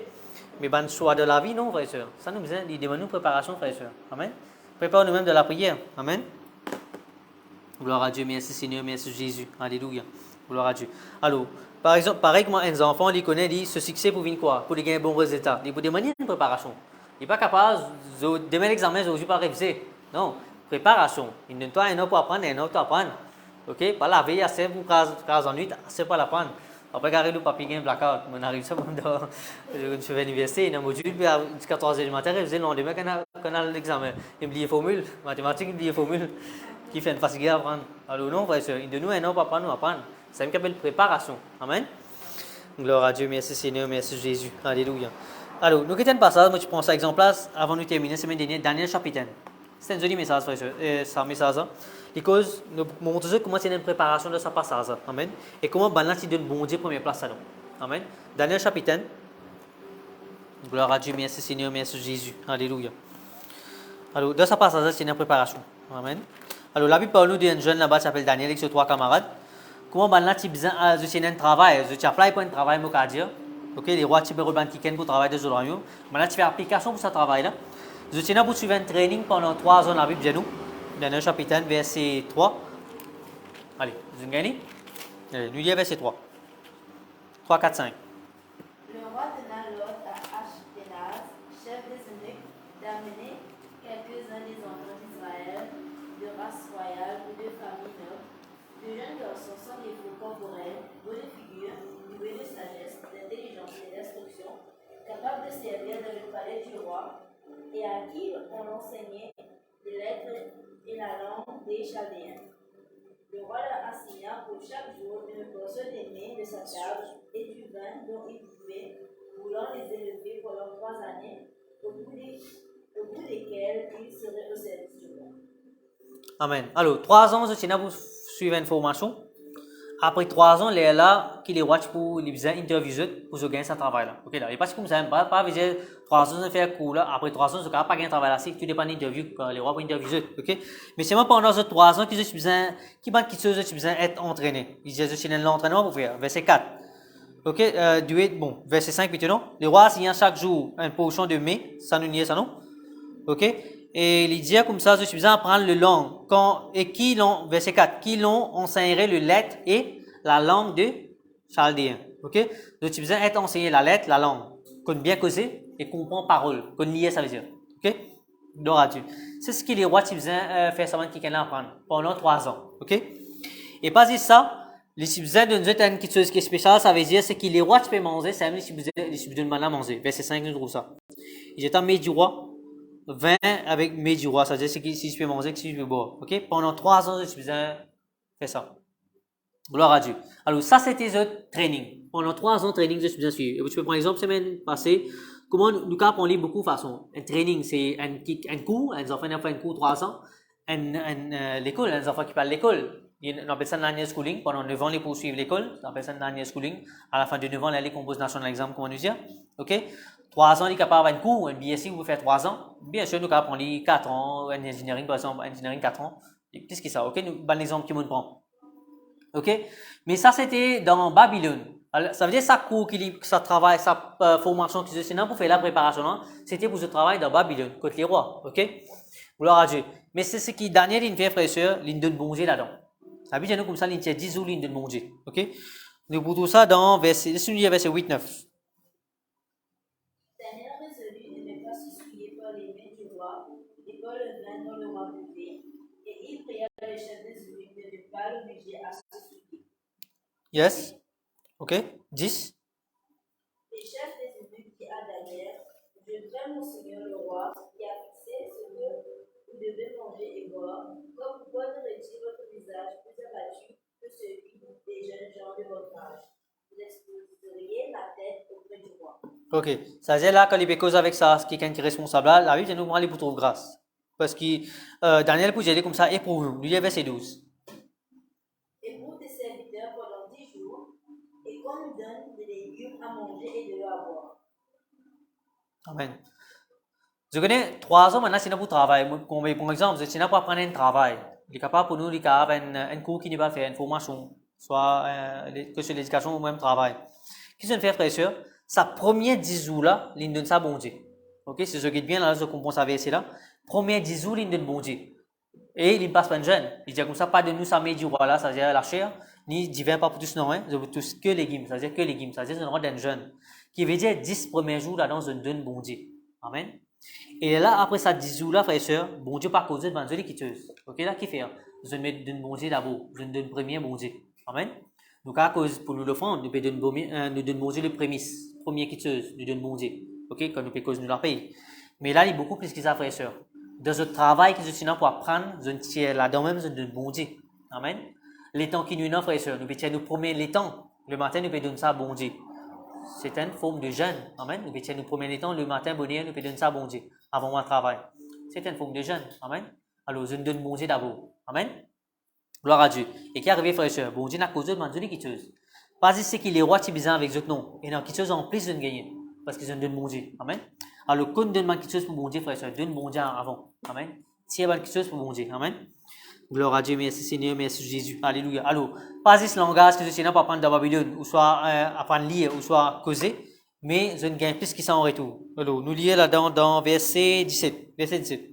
Mais ben choix de la vie, non, frère et sœurs. Ça nous besoin, il demande une préparation, frère et sœurs. Amen. Prépare nous-mêmes de la prière. Amen. Gloire à Dieu, merci Seigneur, merci Jésus. Alléluia. Gloire à Dieu. Alors, par exemple, pareil que moi, un enfant, il connaît, dit, ce succès pour venir quoi? Pour gagner un bon résultat. Il peut demander une préparation. Il n'est pas capable, demain l'examen, je ne vais pas réviser. Non, préparation. Il ne doit pas un an pour apprendre, un autre pour apprendre. Ok? Pas la veille, assez pour 15 en nuit, c'est pas l'apprendre. Après, quand le papier gagne blackout, on arrive ça je suis à l'université, il y a un module, puis à 14h du matin, je faisais le lendemain quand on a l'examen. Il me dit formule, mathématiques, il me dit formule, qui fait une fatigue à apprendre. Alors non, frère, il de nous un an pour apprendre, nous apprendre. C'est une appelle préparation. Amen. Gloire à Dieu, merci Seigneur, merci Jésus. Alléluia. Alors, nous quittons le passage, moi je prends ça exemple avant de terminer, semaine dernière, Daniel chapitre 1. C'est un joli message, frère, ça message. Because nous montrons comment c'est une préparation de ce passage. Amen. Et comment ben là, tu donnes bon Dieu première place à nous. Amen. Daniel chapitre 1. Gloire à Dieu, merci Seigneur, merci Jésus. Alléluia. Alors, dans ce passage, c'est une préparation. Amen. Alors, la Bible parle nous d'un jeune là-bas qui s'appelle Daniel avec ses 3 camarades. Comment ben là, tu as besoin de un travail. Tu as appelé pour un travail, moi, dire. Ok, les rois, tu peux reprendre un pour travailler dans le royaume. Maintenant, tu fais application pour ce travail-là. Je tiens à vous suivre un training pendant 3 ans dans la Bible, nous. Daniel chapitre 1, verset 3. Allez, vous avez gagné? Allez, nous lisons verset 3. 3, 4, 5.
Le roi donna l'ordre à Ashpenaz, chef des eunuques, d'amener quelques-uns des enfants d'Israël, de race royale ou de famille noble, de jeunes garçons sans défaut corporel, beaux de figure, doués de sagesse, d'intelligence et d'instruction, capables de servir dans le palais du roi, et à qui on enseignait les lettres et la langue des Chaldéens. Le roi leur assigna pour chaque jour une portion d'aimé de sa table et du vin dont il buvait, voulant les élever pendant 3 années, au bout desquelles ils seraient au service du roi.
Amen. Alors, 3 ans, je tiens à vous suivre une formation. Après 3 ans, les là, qui les watch pour les besoins interviewer pour se gagner ce travail-là. Ok, là. Et parce que comme ça, pas viser 3 ans de faire cours là. Après 3 ans, je ne pas gagner un travail là. Si tu dépends d'interview, les rois pour interviewer. Ok. Mais c'est moi pendant ces 3 ans que je suis besoin, je suis besoin d'être entraîné. Je suis dans l'entraînement pour faire. Verset 4. Ok, bon, verset 5 maintenant. Les rois signent chaque jour une portion de mets. Ça nous nie ça non? Ok. Et il dit comme ça, je suis besoin d'apprendre le langue. Verset 4, qui l'ont enseigné le lettre et la langue de Chaldéen. Ok? Je suis besoin d'être enseigné la lettre, la langue. Qu'on bien causer et comprend parole. Qu'on lie, ça veut dire. Ok? Gloire à Dieu. C'est ce que les rois, tu besoin faire ça qui apprendre pendant 3 ans. Ok? Et pas juste ça, les si besoin de nous dire quelque chose qui est spécial, ça veut dire c'est que les rois, tu peux manger, c'est même les si besoin de manger. Verset 5, nous trouvons ça. Il est en main du roi. 20 avec mes du roi, c'est-à-dire si je peux manger, si je peux boire. Ok? Pendant 3 ans, je suis besoin Fais ça. Gloire à Dieu. Alors, ça, c'était le training. Pendant 3 ans, training, je suis bien suivi. Tu peux prendre l'exemple, semaine passée, comment nous avons lu beaucoup de façons. Un training, c'est un cours, un enfant qui fait un cours 3 ans. L'école, un enfant qui parle l'école. On appelle ça l'année schooling. Pendant 9 ans, ils poursuivent l'école. On appelle ça l'année schooling. À la fin de 9 ans, ils composent national exam, comment nous dire. OK? 3 ans, ils sont capables d'avoir un cours, un BSc, vous faites 3 ans. Bien sûr, nous avons appris 4 ans, un engineering, par exemple, engineering 4 ans. Qu'est-ce que c'est ça? OK? Nous, bon exemple qui me prend. OK? Mais ça, c'était dans Babylone. Alors, ça veut dire que ça cours, ça travail, sa formation qui se pour faire la préparation, hein, c'était pour ce travail dans Babylone, côté les rois. OK? Gloire à Dieu. Mais c'est ce qui, Daniel, il fait, frère et sœur, il donne bon Dieu là-dedans. Ça veut dire comme ça, il tient 10 jours, il donne bon Dieu. OK? Nous pour tout ça dans verset, laissez-nous lire verset 8-9.
Daniel résolut de ne pas s'essuyer par les mains du roi et par le vin dont le roi buvait, et il pria le chef des eunuques de ne pas l'obliger à s'essuyer.
Yes? OK? 10.
Les chefs des eunuques dit à Daniel, je crains mon seigneur le roi, qui a fixé ce que vous devez manger et boire, comme pourquoi n'aurait-il votre visage plus abattu que celui des jeunes gens de votre âge? Vous exposeriez la tête auprès du roi.
OK. Ça veut dire là, quand il cause avec ça, quelqu'un qui est responsable là, la Bible nous prend les pour trouver grâce. Parce que Daniel peut dire comme ça, et pour nous, lui, verset 12.
Et pour tes serviteurs pendant 10 jours, et qu'on nous donne des légumes à manger et de l'eau à boire.
Amen. Je connais 3 ans maintenant, c'est pour travail. Par exemple, c'est pour apprendre un travail. Il est capable pour nous, il est capable un cours qui n'est pas fait, une formation, soit que c'est l'éducation ou même travail. Qu'est-ce qu'on fait, frère et sœur? Sa première 10 jours là, il donne ça bon Dieu. Ok, c'est ce qui est bien là, je comprends ça verset là. Première 10 jours, il donne bon Dieu. Et il ne passe pas un jeûne. Il dit comme ça, pas de nous, ça met du roi là, ça veut dire la chair, ni divin, pas pour tous, non, hein, je veux tous que légumes, ça veut dire que légumes, ça veut dire un jeûne. Qui veut dire 10 premiers jours là dans un donne bon Dieu. Amen. Et là, après ça 10 jours là, frère et sœur, bon Dieu pas causé devant Dieu qui tueuse. Ok, là, qui fait? Je donne bon Dieu d'abord, je donne premier bon Dieu. Amen. Donc, à cause, pour nous le faire, nous donne bon Dieu le prémisse, premier qui tueuse, nous donne bon Dieu. Ok, quand nous payons, nous la payons. Mais là, il y a beaucoup plus que ça, frère et sœur. Dans ce travail que je suis là pour apprendre, je ne tiens là-dedans même, je donne bon Dieu. Amen. Les temps qui nous offrent, frère et sœur, nous pouvons nous promener les temps. Le matin, nous pouvons donner ça à bon Dieu. C'est une forme de jeûne. Amen. Nous pouvons nous promener les temps, le matin, bonheur, nous pouvons donner ça à bon Dieu. Avant mon travail. C'est une forme de jeûne. Amen. Alors, je donne bon Dieu d'abord. Amen. Gloire à Dieu. Et qui est arrivé, frère et sœur, bon Dieu n'a causé de manger qui tueuse. Pas ici qu'il est roi qui bizarre avec eux, non. Et non, qui tueuse en plus de gagner. Parce qu'ils ont donné bon Dieu. Amen. Alors, quand on donne qui tueuse pour bon Dieu, frère et sœur, donne bon Dieu avant. Amen. Tiens, bonne qui tueuse pour bon Dieu. Amen. Gloire à Dieu, merci Seigneur, merci Jésus. Alléluia. Alors, pas ce langage que je sais pas apprendre dans Babylone, ou soit apprendre à lire, ou soit causer, mais je ne gagne plus qui ça en retour. Alors, nous lisons là-dedans dans verset 17. Verset 17.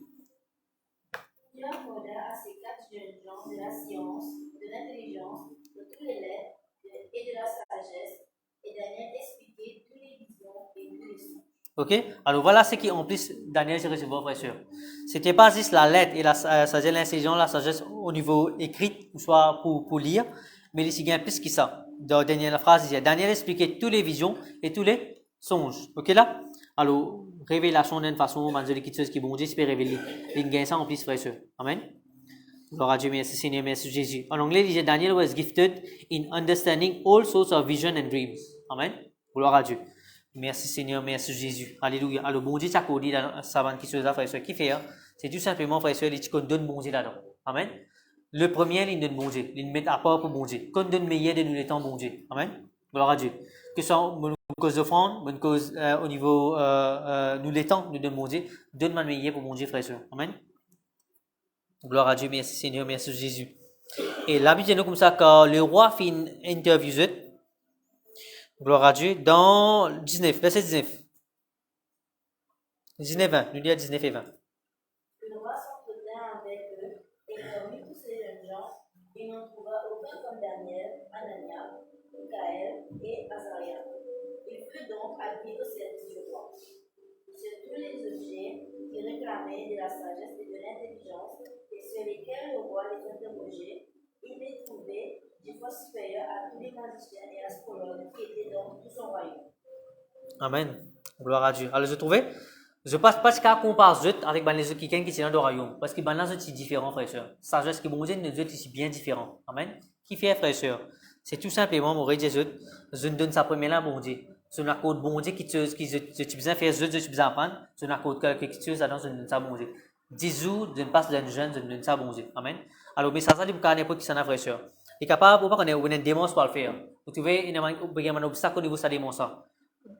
Il accorda à ces 4 jeunes gens de la science, de l'intelligence, de toutes les lettres et de la sagesse, et Daniel expliquait toutes les visions et tous les sons.
Ok? Alors voilà ce qui en plus Daniel s'est recevoir, frère et sœur. C'était pas juste la lettre et la sagesse, l'intelligence, la sagesse au niveau écrit, ou soit pour lire, mais il y a plus que ça. Dans la dernière phrase, il dit Daniel expliquait toutes les visions et tous les songes. Ok là? Alors, révélation d'une façon, manzoli qui qui bon Dieu, peut révéler. Il gagne ça en plus, frère et sœur. Amen. Gloire à Dieu, merci Seigneur, merci Jésus. En anglais, il dit Daniel was gifted in understanding all sorts of vision and dreams. Amen. Gloire à Dieu. Merci Seigneur, merci Jésus. Alléluia. Alors, bon Dieu, ça dit dans savant qui se frère et sœur, qui fait, c'est tout simplement, frère et sœur, il donne bon Dieu là-dedans. Amen. Le premier, il donne bon Dieu. Il met à part pour bon Dieu. Qu'on donne meilleur de nous les temps, bon Dieu. Amen. Gloire à Dieu. Que ce soit une cause d'offrande, une cause au niveau, nous les temps, nous donne bon Dieu. Donne-moi meilleur pour bon Dieu, frère et sœur. Amen. Gloire à Dieu, merci Seigneur, merci Jésus. Et là, nous comme ça, quand le roi fait une interview, gloire à Dieu, dans 19, verset 19. 19, 20, nous lisons 19 et 20.
Le roi s'entretint avec eux, et parmi tous ces jeunes gens, il n'en trouva aucun comme Daniel, Anania, Michaël et Azaria. Il fut donc admis au service du roi. Sur tous les objets qui réclamaient de la sagesse et de l'intelligence, et sur lesquels le roi les interrogeait, il les trouvait des fois supérieurs à tous les magiciens et astrologues qui étaient dans tout son royaume.
Amen. Gloire à Dieu. Alors, je trouvais, Je passe pas qu'à comparer avec les autres qui sont dans le royaume. Parce que les autres sont différents, frères et sœurs. Sagesse qui bon Dieu, nous autres ici bien différents. Amen. Qui fait, frères et sœurs? C'est tout simplement, mon Dieu, je ne donne sa première là, bon Dieu. Je n'accorde bon Dieu qui tu besoin faire, je besoin apprendre. Je n'accorde quelque chose, alors je ne donne ça, bon Dieu. 10 jours, je ne passe d'un jeune, je ne donne ça, bon Dieu. Amen. Alors, mais ça, dit pour n'importe qui s'en a, frères et sœurs. Il est capable, ou pas qu'on ait une démon pour le faire. Vous trouvez, il y a un obstacle au niveau de sa démon, ça.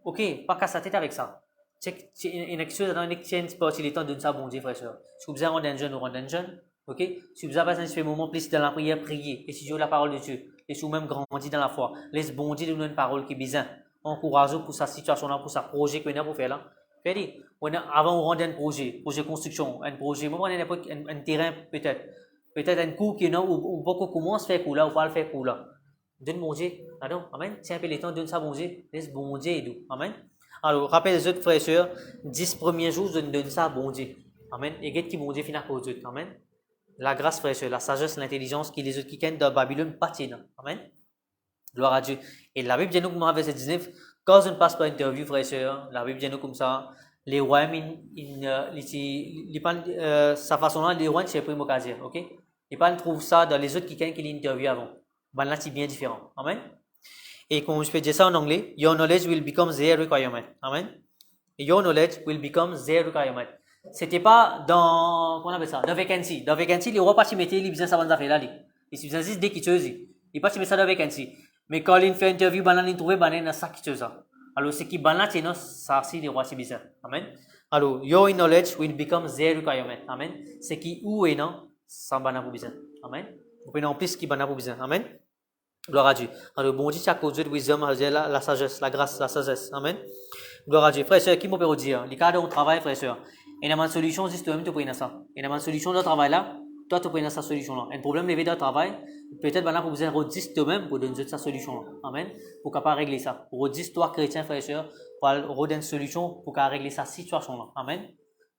Ok, pas qu'à sa tête avec ça. C'est une chose dans une partie du temps de ça, bon Dieu, frère et soeur. Si vous avez un jeune ou un jeune, ok? Si vous avez un moment plus dans la prière, priez. Et si vous avez la parole de Dieu, et si vous même grandi dans la foi, laisse bon Dieu donner une parole qui est bien. Encouragez pour sa situation là, pour sa projet que vous avez pour faire là. Fait avant on rend un projet construction, un projet, moment un terrain peut-être un coup qui non ou beaucoup commence faire coup là ou pas le faire coup là. Donne bon Dieu, amen. C'est un peu le temps, donne ça bon Dieu, laisse bon Dieu et amen. Alors, rappelle les autres frères et sœurs, 10 premiers jours, je donne ça à bon Dieu. Amen. Et qu'est-ce qui bon Dieu finit pour eux. Amen. La grâce, frères et sœurs, la sagesse, l'intelligence qui les autres qui viennent de Babylone patinent. Amen. Gloire à Dieu. Et la Bible dit nous, comme verset 19, quand je ne passe pas interview, frères et sœurs, la Bible dit nous comme ça, les rois, sa façon-là, les rois, c'est le premier occasion. Ok? Et pas trouve ça dans les autres qui viennent qui l'interview avant. Ben là, c'est bien différent. Amen. Et comme je peux dire ça en anglais, your knowledge will become their requirement. Amen. Your knowledge will become their requirement. C'était pas dans, comment on appelle ça, dans vacancy. Dans vacancy, les rois pas s'y mettaient, ils faisaient ça, affaires là, ils faisaient juste des choses. Ils pas s'y mettaient ça dans vacancy. Mais quand ils font interview, ils trouvaient, dans ça qui chose. Alors, ce qui là, c'est non, ça, c'est les rois, c'est bizarre. Amen. Alors, your knowledge will become their requirement. Amen. Ce qui ou est non, ça banane pour bizarre. Amen. Vous pouvez en plus qui banane pour bizarre. Amen. Gloire à Dieu. Alors, bon Dieu, c'est à cause de wisdom, la sagesse, la grâce, la sagesse. Amen. Gloire à Dieu. Frère et sœur, qui peut dire? Les cas où on travaille, frère et sœur. Il y a une solution, juste toi-même, tu peux ça. Il y a une solution de travail là, toi, tu peux sa solution là. Un problème levé dans le travail, peut-être maintenant, pour vous redire toi-même pour donner sa solution là. Amen. Pour capable régler ça. Pour redire toi, chrétien, frère et sœur, pour redonner une solution pour régler sa situation là. Amen.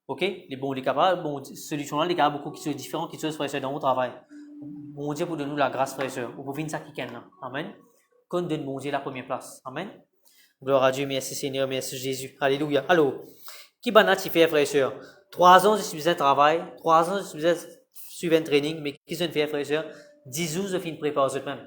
Ok? Les bons, les capables, bon, solution là, les cas beaucoup qui sont différents, qui sont frère et sœur dans votre travail. Bon Dieu pour donner nous la grâce, frère et sœur. Pour venir ça qui gagne là. Amen. Qu'on donne bon Dieu la première place. Amen. Gloire à Dieu, merci Seigneur, merci Jésus. Alléluia. Alors, qui banat tu fais, frère et sœur? 3 ans, je suis un travail. 3 ans, je suis suivre un training. Mais qui je fais, frère et sœur? 10 jours, je fais une préparation même.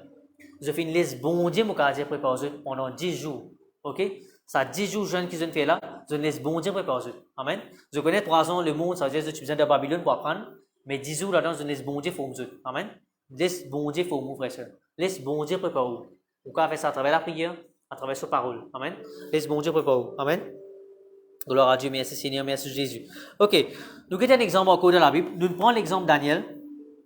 Je fais une laisse bon Dieu, mon caractère préparation pendant 10 jours. Ok? Ça 10 jours, jeune qui je fais là, je laisse bon Dieu préparation. Amen. Je connais 3 ans le monde, ça veut dire que tu as besoin de Babylone pour apprendre. Mais 10 jours là-dedans, je laisse bon Dieu pour nous. Amen. Laisse bon Dieu pour nous, frère et sœur. Laisse bon Dieu préparer vous. Vous pouvez faire ça à travers la prière, à travers sa parole. Amen. Laisse bon Dieu préparer vous. Amen. Gloire à Dieu, merci Seigneur, merci Jésus. Ok, nous avons un exemple encore dans la Bible. Nous prenons l'exemple de Daniel.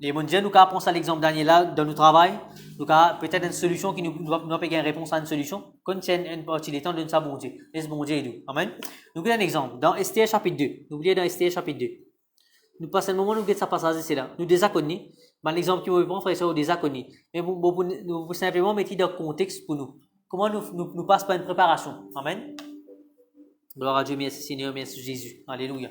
Les mon Dieu, nous avons pensé à l'exemple de Daniel là, dans notre travail. Nous avons peut-être une solution qui nous doit payer une réponse à une solution. Quand c'est une partie des temps, donne ça bon Dieu. Laisse bon Dieu et nous. Amen. Nous avons un exemple. Dans Esther chapitre 2. N'oubliez dans Esther chapitre 2. Nous passons un moment, nous avons ça passage ici là. Nous désaconnés. L'exemple qui vous prend, frère, c'est désaconnés. Mais vous simplement mettez dans le contexte pour nous. Comment nous passons par une préparation. Amen. Gloire à Dieu, merci Seigneur, merci Jésus. Alléluia.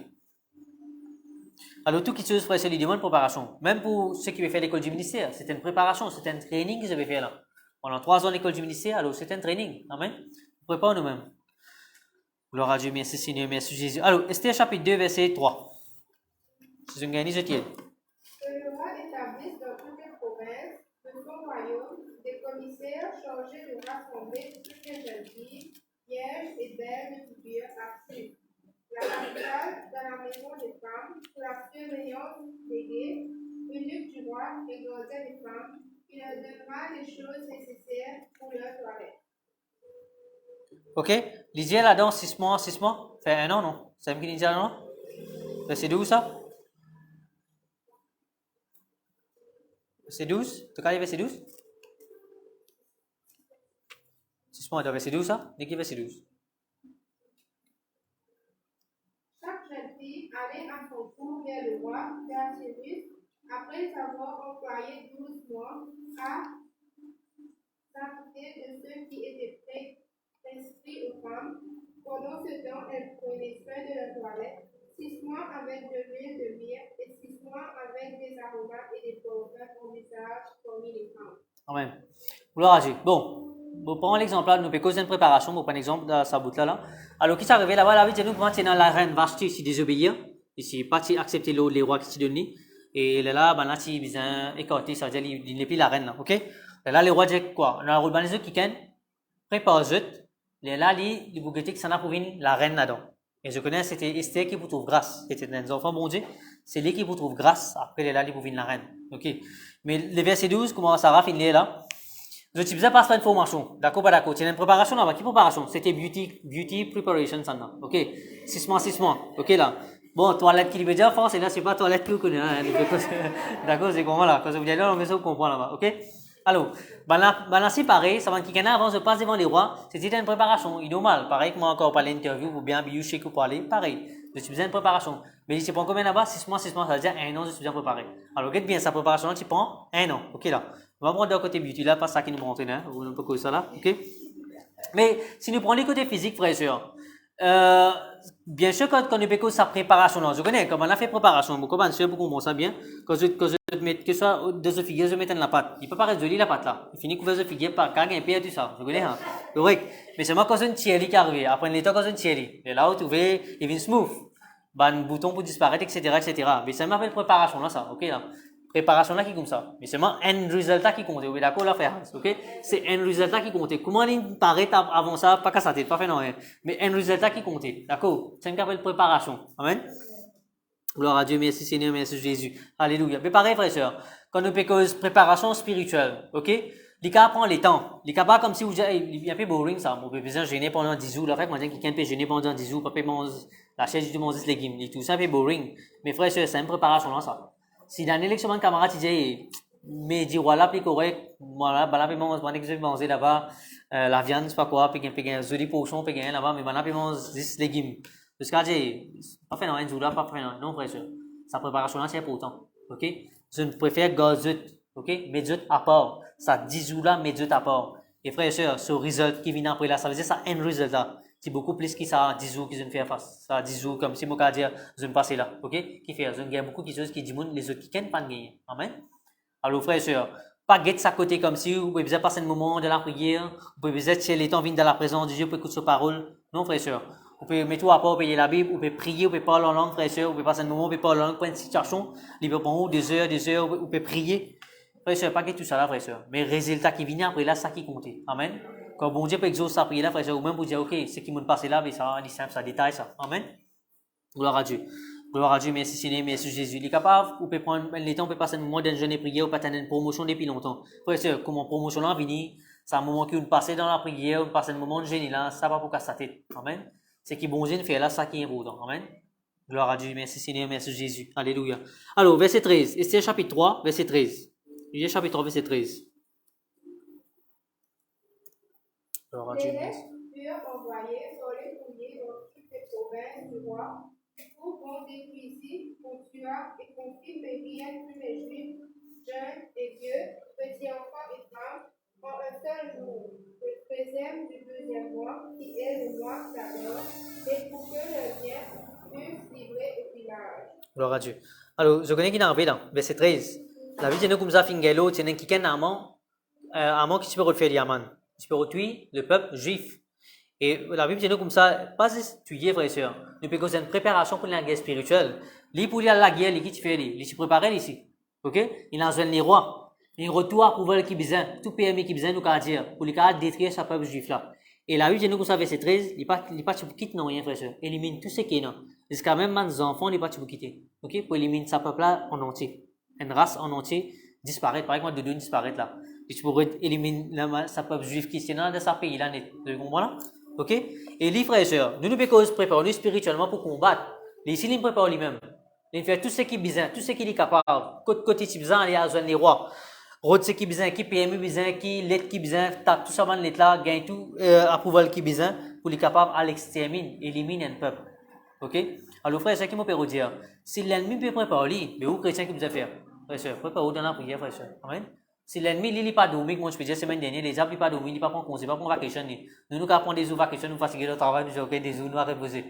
Alors, tout qui se frère, c'est lui demande préparation. Même pour ceux qui veulent faire l'école du ministère, c'est une préparation, c'est un training qu'ils avaient fait là. Pendant 3 ans l'école du ministère, alors c'est un training. Amen. Prépare nous-mêmes. Gloire à Dieu, merci Seigneur, merci Jésus. Alors, Esther chapitre 2, verset 3. C'est une gagne, je tiens.
Que le roi établisse dans toutes les provinces de son royaume des commissaires chargés de rassembler toutes les jeunes filles, vierges et belles de figure absolue. La capitale dans la maison des femmes, pour la surveillance des gays, eunuque du roi et gardien des femmes, qui leur donnera les choses nécessaires pour leur toilette.
Ok, lisez là-dedans 6 mois, 6 mois. Fait 1 an, non? C'est qui lisez là-dedans? Verset 12, ça? Verset 12? Tu as verset 12? 6 mois, verset 12, ça? Dis qui verset 12?
Chaque jeune fille allait à son tour vers le roi Cyrus, après avoir employé 12 mois à s'occuper de ceux qui étaient prescrits aux femmes. Pendant ce temps, elles prenaient soin de leur toilette, 6 mois avec de l'huile de myrrhe et 6 mois avec des aromates et des parfums au visage parmi les femmes.
Amen. Gloire à Dieu. Bon, Bon, prends l'exemple là, nous pouvons causer une préparation, pour prendre l'exemple de sa bout là. Alors, qui s'est arrivé là-bas, la vie, nous comment dans la reine vache, si désobéir, ici, pas accepter les rois qui s'y donnent, et là, ben là, si besoin écarter, ça veut dire, il n'est plus la reine là, ok? Là, les rois disent quoi? On a le rôle de qui can, prépare eux, là, les bougetés qui s'en a pour venir, la reine là-dedans. Et je connais, c'était Esther qui vous trouve grâce. C'était des enfants, bon Dieu. C'est lui qui vous trouve grâce. Après, là, il vous venir la reine. Ok? Mais le verset 12, comment ça va finir là? Je te disais pas faire une formation. D'accord, pas d'accord. C'est une préparation là-bas. Qui préparation? C'était beauty preparation, ça, là. Ok? 6 mois. Ok, là. Bon, toilette qui veut dire France, et là, c'est pas toilette que vous connaissez, hein. D'accord, c'est comment là? Quand vous allez dans le vaisseau, vous comprenez là-bas. Ok? Alors, balancer pareil, ça va qui avant de passer devant les rois, c'était une préparation. Il est normal. Pareil que moi encore parler l'interview, ou bien chez vous parler, pareil. Je suis besoin de préparation. Mais si tu prends combien là-bas? 6 mois, ça veut dire 1 an, je suis bien préparé. Alors, regarde bien, sa préparation là, tu prends 1 an. Ok, là. On va prendre d'un côté beauty là, pas ça qui nous montre, hein. Vous ne pouvez pas ça là. Ok? Mais, si nous prenons les côtés physiques, frères et sœurs, bien sûr, quand on est sa préparation, là, je connais, comme on a fait préparation, beaucoup de sûr, beaucoup ça bien, quand je mets, que ce soit deux œufs figuiers, je mets dans la pâte. Il peut paraître joli la pâte là. Il finit couvert de figuiers par car un peu tout ça. Je connais, hein. Correct. Mais c'est moi quand une tiers qui arrive. Après, l'état quand une tiers. Et là, vous trouvez, il vient smooth. Ben, bouton pour disparaître, etc. Mais ça m'appelle préparation là, ça. Ok, là. Préparation là qui comme ça. Mais c'est moi un résultat qui compte. Vous êtes d'accord là, frère? Ok? C'est un résultat qui compte. Comment il paraît avant ça, pas qu'à sa tête, pas fait non, hein. Mais un résultat qui compte. D'accord? C'est une appelle préparation. Amen? Gloire à Dieu, merci Seigneur, merci Jésus. Alléluia. Mais pareil, frère et sœur, quand nous cause préparation spirituelle, ok? Les cas prend les temps. Les cas pas comme si vous dites, il y a un peu boring ça. Mon bébé besoin gêner pendant 10 jours. Le fait, moi, je dis quelqu'un peut gêner pendant 10 jours, pas manger la chaise du monde, légumes. Et tout ça, un peu boring. Mais frère et sœur, c'est une préparation là, ça. Si dans l'élection, mon camarade, il dit, mais dit, voilà, puis correct, voilà, bah là, puis manger là-bas, la viande, c'est pas quoi, puis un joli poisson, puis là-bas, mais voilà, puis manger 10 légumes. Parce que j'ai pas fait un jour là, pas fait non, frère. Sa préparation là, c'est important. Ok? Je préfère gazut. Ok? Médut à part. Ça 10 jours là, médut à part. Et frère et sœur, ce résultat qui vient après là, ça veut dire ça un résultat. C'est beaucoup plus que ça 10 jours qu'ils ont fait face. Ça 10 jours, comme si moi, dire, je vais passer là. Ok? Qui fait? Je vais beaucoup de choses qui disent, les autres qui ne pas gagner. Amen? Alors, frère et sœur, pas guetter sa côté comme si vous pouvez passer un moment de la prière, vous pouvez être chez les temps venus dans la présence de Dieu pour écouter sa parole. Non, frère et sœur. Vous pouvez mettre à part, payer la Bible, vous pouvez prier, vous pouvez parler en langue, frère et sœur, vous pouvez passer un moment, vous pouvez parler en langue, pour une situation, libre pour vous, des heures, vous pouvez prier. Frère et sœur, pas guetter tout ça là, frère et sœur. Mais le résultat qui vient après là, ça qui compte. Amen. Quand bon Dieu peut exaucer sa prière là, frère et sœur, ou même pour dire, ok, ce qui m'est passé là, mais ça, c'est simple, ça détaille ça. Amen. Gloire à Dieu. Gloire à Dieu, merci Seigneur, merci Jésus. Il est capable, vous pouvez prendre les temps, vous pouvez passer un moment d'un jeûne et prière, vous pouvez attendre une promotion depuis longtemps. Frère et sœur, comment promotion là vient, c'est un moment qui vous passez dans la prière, vous passez un moment de jeûne là, ça va pour casser sa tête. Amen. C'est qui bon Dieu fait là, ça qui est important. Amen. Gloire à Dieu, merci Seigneur, merci Jésus. Alléluia. Alors, verset 13. Esther chapitre 3, verset 13. Esther chapitre 3, verset 13. Gloire à Dieu.
Les restes furent envoyés sur les courriers dans toutes les provinces du roi, pour qu'on détruisit, qu'on tuât et qu'on fit périr tous les Juifs, jeunes et vieux, petits enfants et femmes, en un seul jour, le 13e du 2e mois, qui est le mois d'Adar, et pour que le bien fussent livrés au village.
Gloire à Dieu. Alors, je connais qui est arrivé là, verset 13. La vie, c'est comme ça, Fingelo, c'est un qui est amant qui se peut refaire Yaman. Tu peux tuer le peuple juif. Et la Bible dit comme ça, pas juste tuer, frère et sœur. Nous pouvons faire une préparation pour la guerre spirituelle. Lui, pour aller à la guerre, qui tu fais, il se prépare ici. Ok? Il a besoin des rois. Il retourne pour voir qui besoin, tout pays qui besoin, nous qu'à dire, pour les cas détruire ce peuple juif là. Et la Bible dit comme ça, verset 13, il pas quitte non rien, frère et sœur. Élimine tout ce qui est là. Jusqu'à même les enfants, il pas quitter. Ok? Pour éliminer ce peuple là en entier. Une race en entier disparaître. Par exemple, de deux disparaître là. Et tu pourrais éliminer ce peuple juif qui est dans ce pays là net. Vous comprenez? Ok? Et les frères et sœurs, nous pouvons se préparer spirituellement pour combattre. Ici, il prépare lui-même. Il fait tout ce qui est besoin, tout ce qui est capable. Côté qui besoin, il y a besoin des rois. Road ce qui besoin, qui PMU besoin, qui l'aide qui besoin, tout ça van l'aide là, gagne tout, approval qui besoin, pour les capables à l'exterminer, éliminer un peuple. Ok? Alors frère, c'est ce qui me peut dire. Si l'ennemi peut préparer lui, mais où chrétien qui vous a fait? Frère et sœur, préparez-vous dans la prière, frère et sœur. Amen. Si l'ennemi, il n'est pas dormi, moi je peux dire semaine dernière, les diables, il n'est pas dormi, il n'est pas prendre congé, il pas prendre vacation. Nous prendre des jours vacation, nous fatiguer le travail, nous avons des jours, nous à reposer.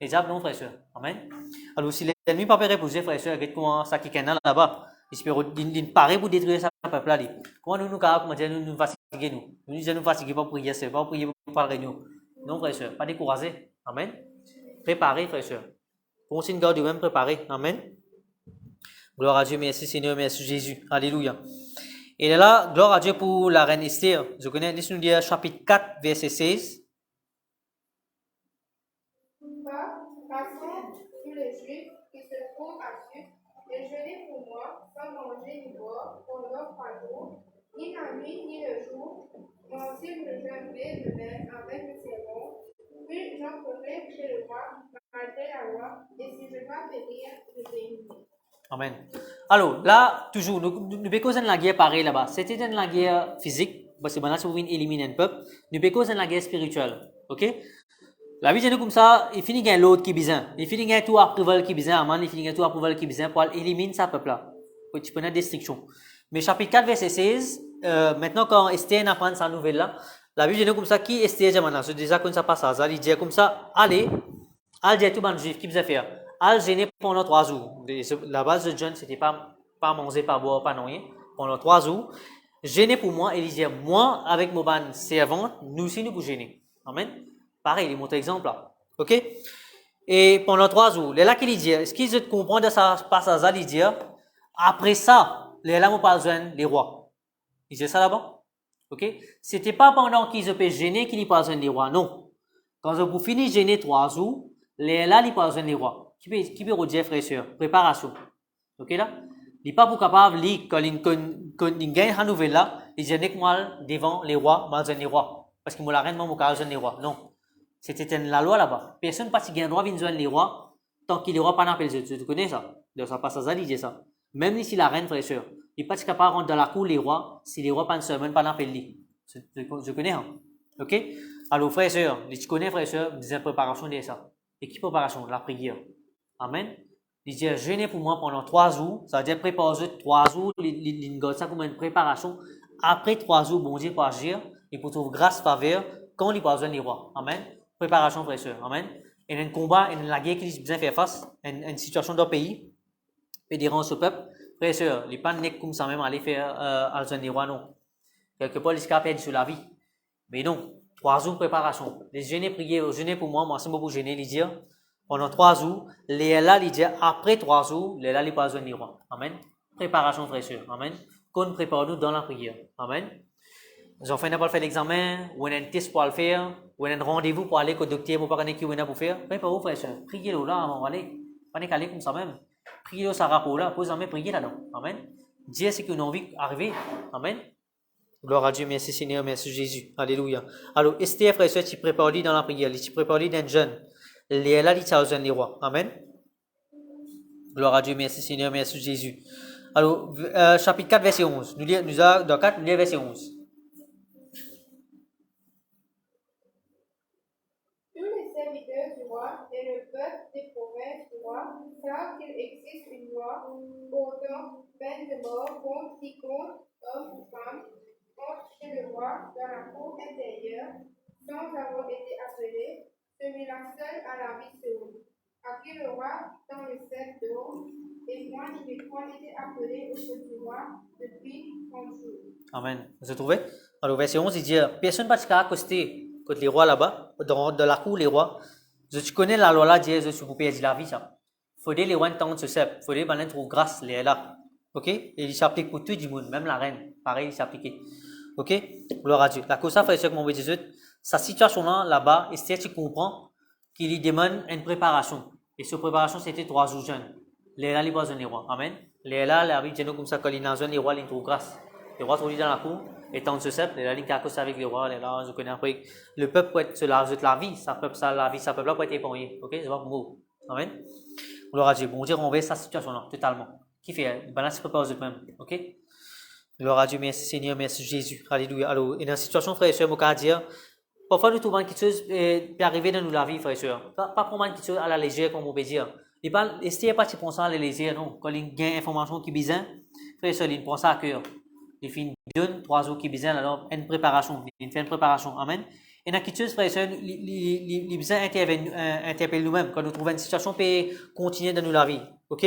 Les diables, non, frère et sœur. Amen. Alors si l'ennemi n'est pas prêt à reposer, frère et sœur, regarde comment ça qui est là-bas. Il paraît pour détruire ce peuple-là. Comment nous, comment dire, nous fatiguer fatiguer nous. Nous disons nous fatiguer pas prier, c'est pas prier pour parler nous. Non, frère et sœur, pas décourager. Amen. Préparez, frère et sœur. Continuez de même préparer. Amen. Gloire à Dieu, merci Seigneur, merci Jésus. Alléluia. Et là, gloire à Dieu pour la reine Esther. Je connais, laissez-nous lire chapitre 4, verset 16.
Passons tous les Juifs qui se trouvent à Sucre et jeûnez pour moi, sans manger ni boire, pendant 3 jours, ni la nuit ni le jour, quand si vous jeûnerez de même avec le serment, puis j'entrerai chez le roi, malgré la loi, et si je dois périr, je périrai.
Amen. Alors, là, toujours, nous pécons dans la guerre pareil là-bas. C'était dans la guerre physique, parce que maintenant, si vous voulez éliminer un peuple, nous pécons dans la guerre spirituelle. Ok? La vie, c'est comme ça, il finit gagner l'autre qui est bizarre. Il finit gagner tout approval qui est bizarre, Amen. Il finit gagner tout approval qui est bizarre pour éliminer ce peuple-là. Tu peux avoir destruction. Mais chapitre 4, verset 16, maintenant, quand Esther apprend sa nouvelle-là, la Bible dit comme ça, qui Esther, c'est déjà comme ça passe à ça. Il dit comme ça, allez dire tout le monde juif, qui vous a fait? Al gêner pendant 3 jours. La base de John, c'était pas manger, pas boire, pas rien. Pendant 3 jours. Gêner pour moi, et il dit, moi, avec mon ban servante, nous aussi, nous pour gêner. Amen. Pareil, il montre exemple là. Ok? Et pendant 3 jours, là qu'il dit, est-ce qu'ils comprennent de ça passage là, il dit, après ça, là, on parle de les rois. Il dit ça là-bas? Ok? C'était pas pendant qu'ils ont gêner qu'ils parlent des rois, non. Quand vous finissez de gêner 3 jours, là, ils parlent des rois. Qui peut redire, frère et sœur? Préparation. Ok là? Il n'est pas pour capable, quand il gagne la nouvelle là, il dit, que moi, devant les rois, moi, les rois. Parce que moi, la reine, moi, je les rois. Non. C'était la loi là-bas. Personne pas qui gagne droit de joindre les rois tant qu'il les rois pas n'appellent. Tu connais ça? Donc ça passe à ça, il dit ça. Même si la reine, frère et sœur, il n'est pas capable de rentrer dans la cour les rois si les rois pas seulement pas n'appellent. Je connais, hein? Ok? Alors, frère et sœur, tu connais, frère et sœur, des préparations de ça. Et qui préparation? La prière. Amen. Il dit, jeûnez pour moi pendant 3 jours. Ça veut dire préparer 3 jours. Il ça comme une préparation. Après 3 jours, bon Dieu pour agir et pour trouver grâce, faveur quand il parle les rois. Amen. Préparation, frère et sœur. Amen. Et un combat, et la guerre qu'il besoin faire face à une situation dans le pays, et durant ce peuple, frère et sœur, il n'est pas né comme ça même aller faire les rois, non. Quelque part, il se perdre sur la vie. Mais non, 3 jours de préparation. Les jeûner, prier, jeûner pour moi, c'est beaucoup jeûner, il dit, pendant 3 jours, les là, il dit, après 3 jours, les là, il parle les rois. Amen. Préparation, frère et sœur. Amen. Qu'on prépare nous dans la prière. Amen. Ils ont fait n'importe quel examen, ou un test pour le faire, ou un rendez-vous pour aller au docteur pour parler qui pour faire. Préparez-vous, frère et sœur. Priez-le là, on va aller. Pas aller comme ça même. Priez-le ça rapport là, posez jamais prier là-dedans. Amen. Dieu c'est qu'on a envie d'arriver. Amen. Gloire à Dieu, merci Seigneur, merci Jésus. Alléluia. Alors, Esther, frère et sœur, tu prépares dans la prière, tu prépares d'un jeune. Les là, il t'a les rois. Amen. Gloire à Dieu, merci Seigneur, merci Jésus. Alors, chapitre 4, verset 11. Nous lisons dans 4, nous lisons verset 11.
Serviteurs du roi et le peuple des provinces du roi savent qu'il existe une loi portant peine de mort contre quiconque, homme ou femme, entre chez le roi dans la cour intérieure, sans avoir été appelé, celui-là seul à la vie seule, à qui le roi dans le sceptre d'or, et moi je n'ai point été appelé auprès du roi depuis 30 jours.
Amen. Vous avez trouvé? Alors, verset 11, il dit, personne ne va s'accoster contre les rois là-bas, dans la cour, les rois. Tu connais la loi là, Dieu, je suis coupé, la vie, ça. Faudrait les rois entendre ce cep. Faudrait qu'ils trouvent grâce, les là. Ok? Et il s'applique pour tout le monde, même la reine. Pareil, il s'applique. Ok? Gloire à Dieu. La cause, ça, frère, c'est que mon Jésus, sa situation là-bas, et c'est tu comprends qu'il lui demande une préparation. Et cette préparation, c'était 3 jours jeunes. Les là, ils voient les rois. Amen. Les là, la Bible dit comme ça, quand ils dans les rois, ils trouvent grâce. Les rois trouvent dans la cour. Et tant ce cep, les lignes qui avec les rois, les là, je connais après. Le peuple peut être la vie, sa peuple, la vie, sa peuple là peut être épargné. Ok? C'est pas pour vous. Amen. Gloire à Dieu. Bon Dieu, on va sa situation là, totalement. Qui fait? Ben là, c'est préparé de même. Ok? Gloire à Dieu, merci Seigneur, merci Jésus. Alléluia. Alors, et dans la situation, frère et sœur, je dire, parfois nous trouvons quelque chose qui arrive dans la vie, frère et sœur. Pas prendre quelque chose à la légère, comme on peut dire. Il pas, est-ce pas tu penses à la légère, non? Quand il y a une information qui est bizarre, frère et sœur, il pense à cœur. Il fait une 3 jours qui est bizarre, alors une préparation. Il fait une préparation. Amen. Et dans quelque chose, frère et sœur, il besoin interpeller nous-mêmes quand nous trouvons une situation qui peut continuer dans la vie. Ok?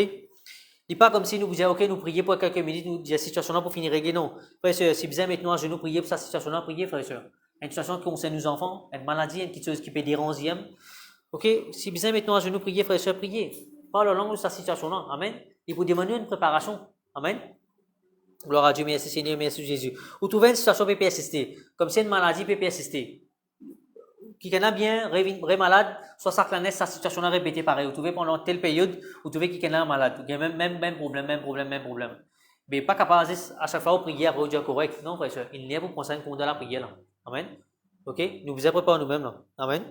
n'est pas comme si nous disions, ok, nous prions pour quelques minutes, nous disions, situation-là pour finir régler, non. Frère et sœur, si besoin maintenant à genoux, prier pour cette situation-là, prier, frère et sœur. Une situation qui concerne nos enfants, une maladie, une petite chose qui peut déranger, ok, si besoin maintenant à genoux, prier, frère et sœur, prier. Pas la langue de cette situation-là, amen. Il faut demander une préparation, amen. Gloire à Dieu, merci Seigneur, merci Jésus. Ou trouver une situation peut persister, comme si une maladie peut persister. Qui est bien, très malade, soit ça planète, sa situation là répétée pareil. Vous trouvez pendant telle période, vous trouvez qu'il est malade. Il y a même problème. Mais pas capable à chaque fois de prier après Dieu correct. Non, frère, il n'y a pas pour prendre compte de la prière là. Amen. Ok? Nous vous préparons nous-mêmes là. Amen.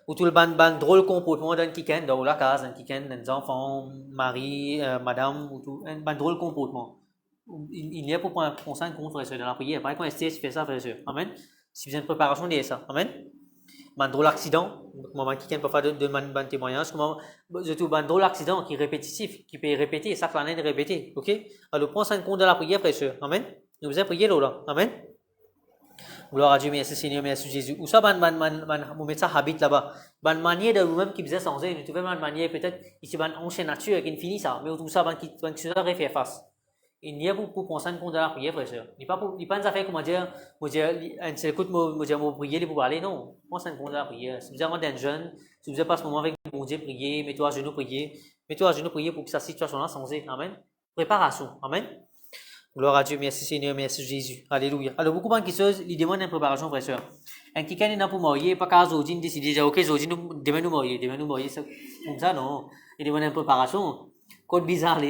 Ou tout le ban drôle comportement d'un kiken dans la case, un kiken, des enfants, mari, madame, ou tout, un ban drôle comportement. Il n'y a pas pour prendre compte, frère, dans la prière. Par exemple, si fait ça, frère. Amen. Si vous avez une préparation de ça. Amen. Un drôle accident, comment quelqu'un peut faire de témoignage, comment surtout un drôle accident qui est répétitif, qui peut répéter, ça fait l'année de répéter, ok? Alors prends ça en compte de la prière, frère, amen. Nous vous avez prié là, amen. Gloire à Dieu, merci Seigneur, merci Jésus. Ou ça, vous mettez ça habite là-bas. Une manière de vous-même qui vous est censé, vous trouvez une manière peut-être ici, une ancienne nature qui finit ça, mais tout ça, qui se fait face. Il n'y a pas pour penser compte de la prière, frère. Il n'y a pas une affaire, comment dire, écoute, moi, prier, pour parler, non. Pensez compte de la prière. Si vous avez un jeune, si vous avez pas ce moment avec mon Dieu, prier, mets-toi à genoux, prier pour que cette situation-là s'en amen. Préparation, amen. Gloire à Dieu, merci Seigneur, merci Jésus. Alléluia. Alors, beaucoup de choses, ils demandent une préparation, frère. Un qui est là pour marier, pas qu'à Zodine décider, déjà, ok, Zodine, demain nous marier, c'est comme ça, non. Il demande une préparation. Code bizarre,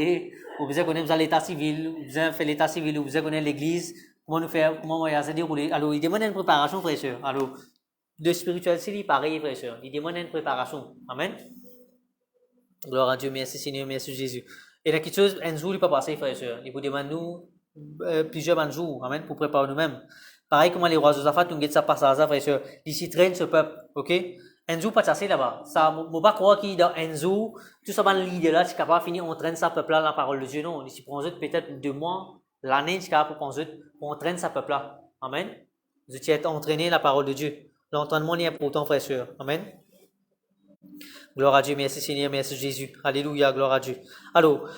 vous besoin connaître l'état civil, vous besoin faire l'état civil, vous besoin connaître l'église, comment nous faire, comment on va se dérouler. Alors, il demande une préparation, frère et sœur. Alors, de spirituel, c'est pareil, frère et sœur. Il demande une préparation. Amen. Gloire à Dieu, merci Seigneur, merci Jésus. Et là, quelque chose, un jour, il peut passer, frère et sœur. Il vous demande nous plusieurs jours, amen, pour préparer nous-mêmes. Pareil, comment les rois Josaphat, nous guettent ça par ça, frère et sœur. D'ici traîne ce peuple, ok? Enzo pas chasser là-bas. Ça, moi pas croire qu'il dans Enzo, tout ça, le leader là, c'est capable de finir entraîner sa peuple là, la parole de Dieu, non. Il s'y prend peut-être 2 mois, l'année, c'est capable pour entraîner sa peuple là. Amen. Vous êtes entraîné la parole de Dieu. L'entraînement est important, frère et sœur. Amen. Gloire à Dieu, merci Seigneur, merci Jésus. Alléluia, gloire à Dieu. Alors,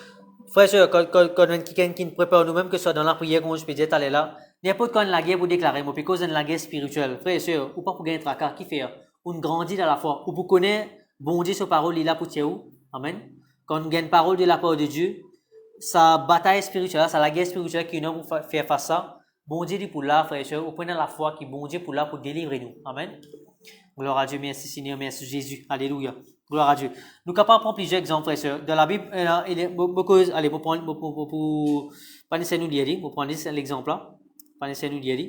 frère et sœur, quand quelqu'un qui nous prépare nous-mêmes, que ce soit dans la prière, comme je peux dire, t'allez là, n'importe quand la guerre pour déclarer, moi, parce que c'est la guerre spirituelle. Frère et sœur, ou pas pour gagner tracas, qui fait? Pour nous grandir dans la foi, ou pour connaître, bon Dieu, sa parole, il est là pour où? Amen. Quand on gagne parole de la part de Dieu, sa bataille spirituelle, sa la guerre spirituelle qui est là pour faire face à ça, bon Dieu dit pour là, frère et sœur, ou prenez la foi qui bon Dieu pour là, pour délivrer nous. Amen. Gloire à Dieu, merci Seigneur, merci Jésus. Alléluia. Gloire à Dieu. Nous sommes capables de prendre plusieurs exemples, frère et sœur. Dans la Bible, il est beaucoup, allez, pour prendre, pour nous dire, pour prendre l'exemple là, nous dire.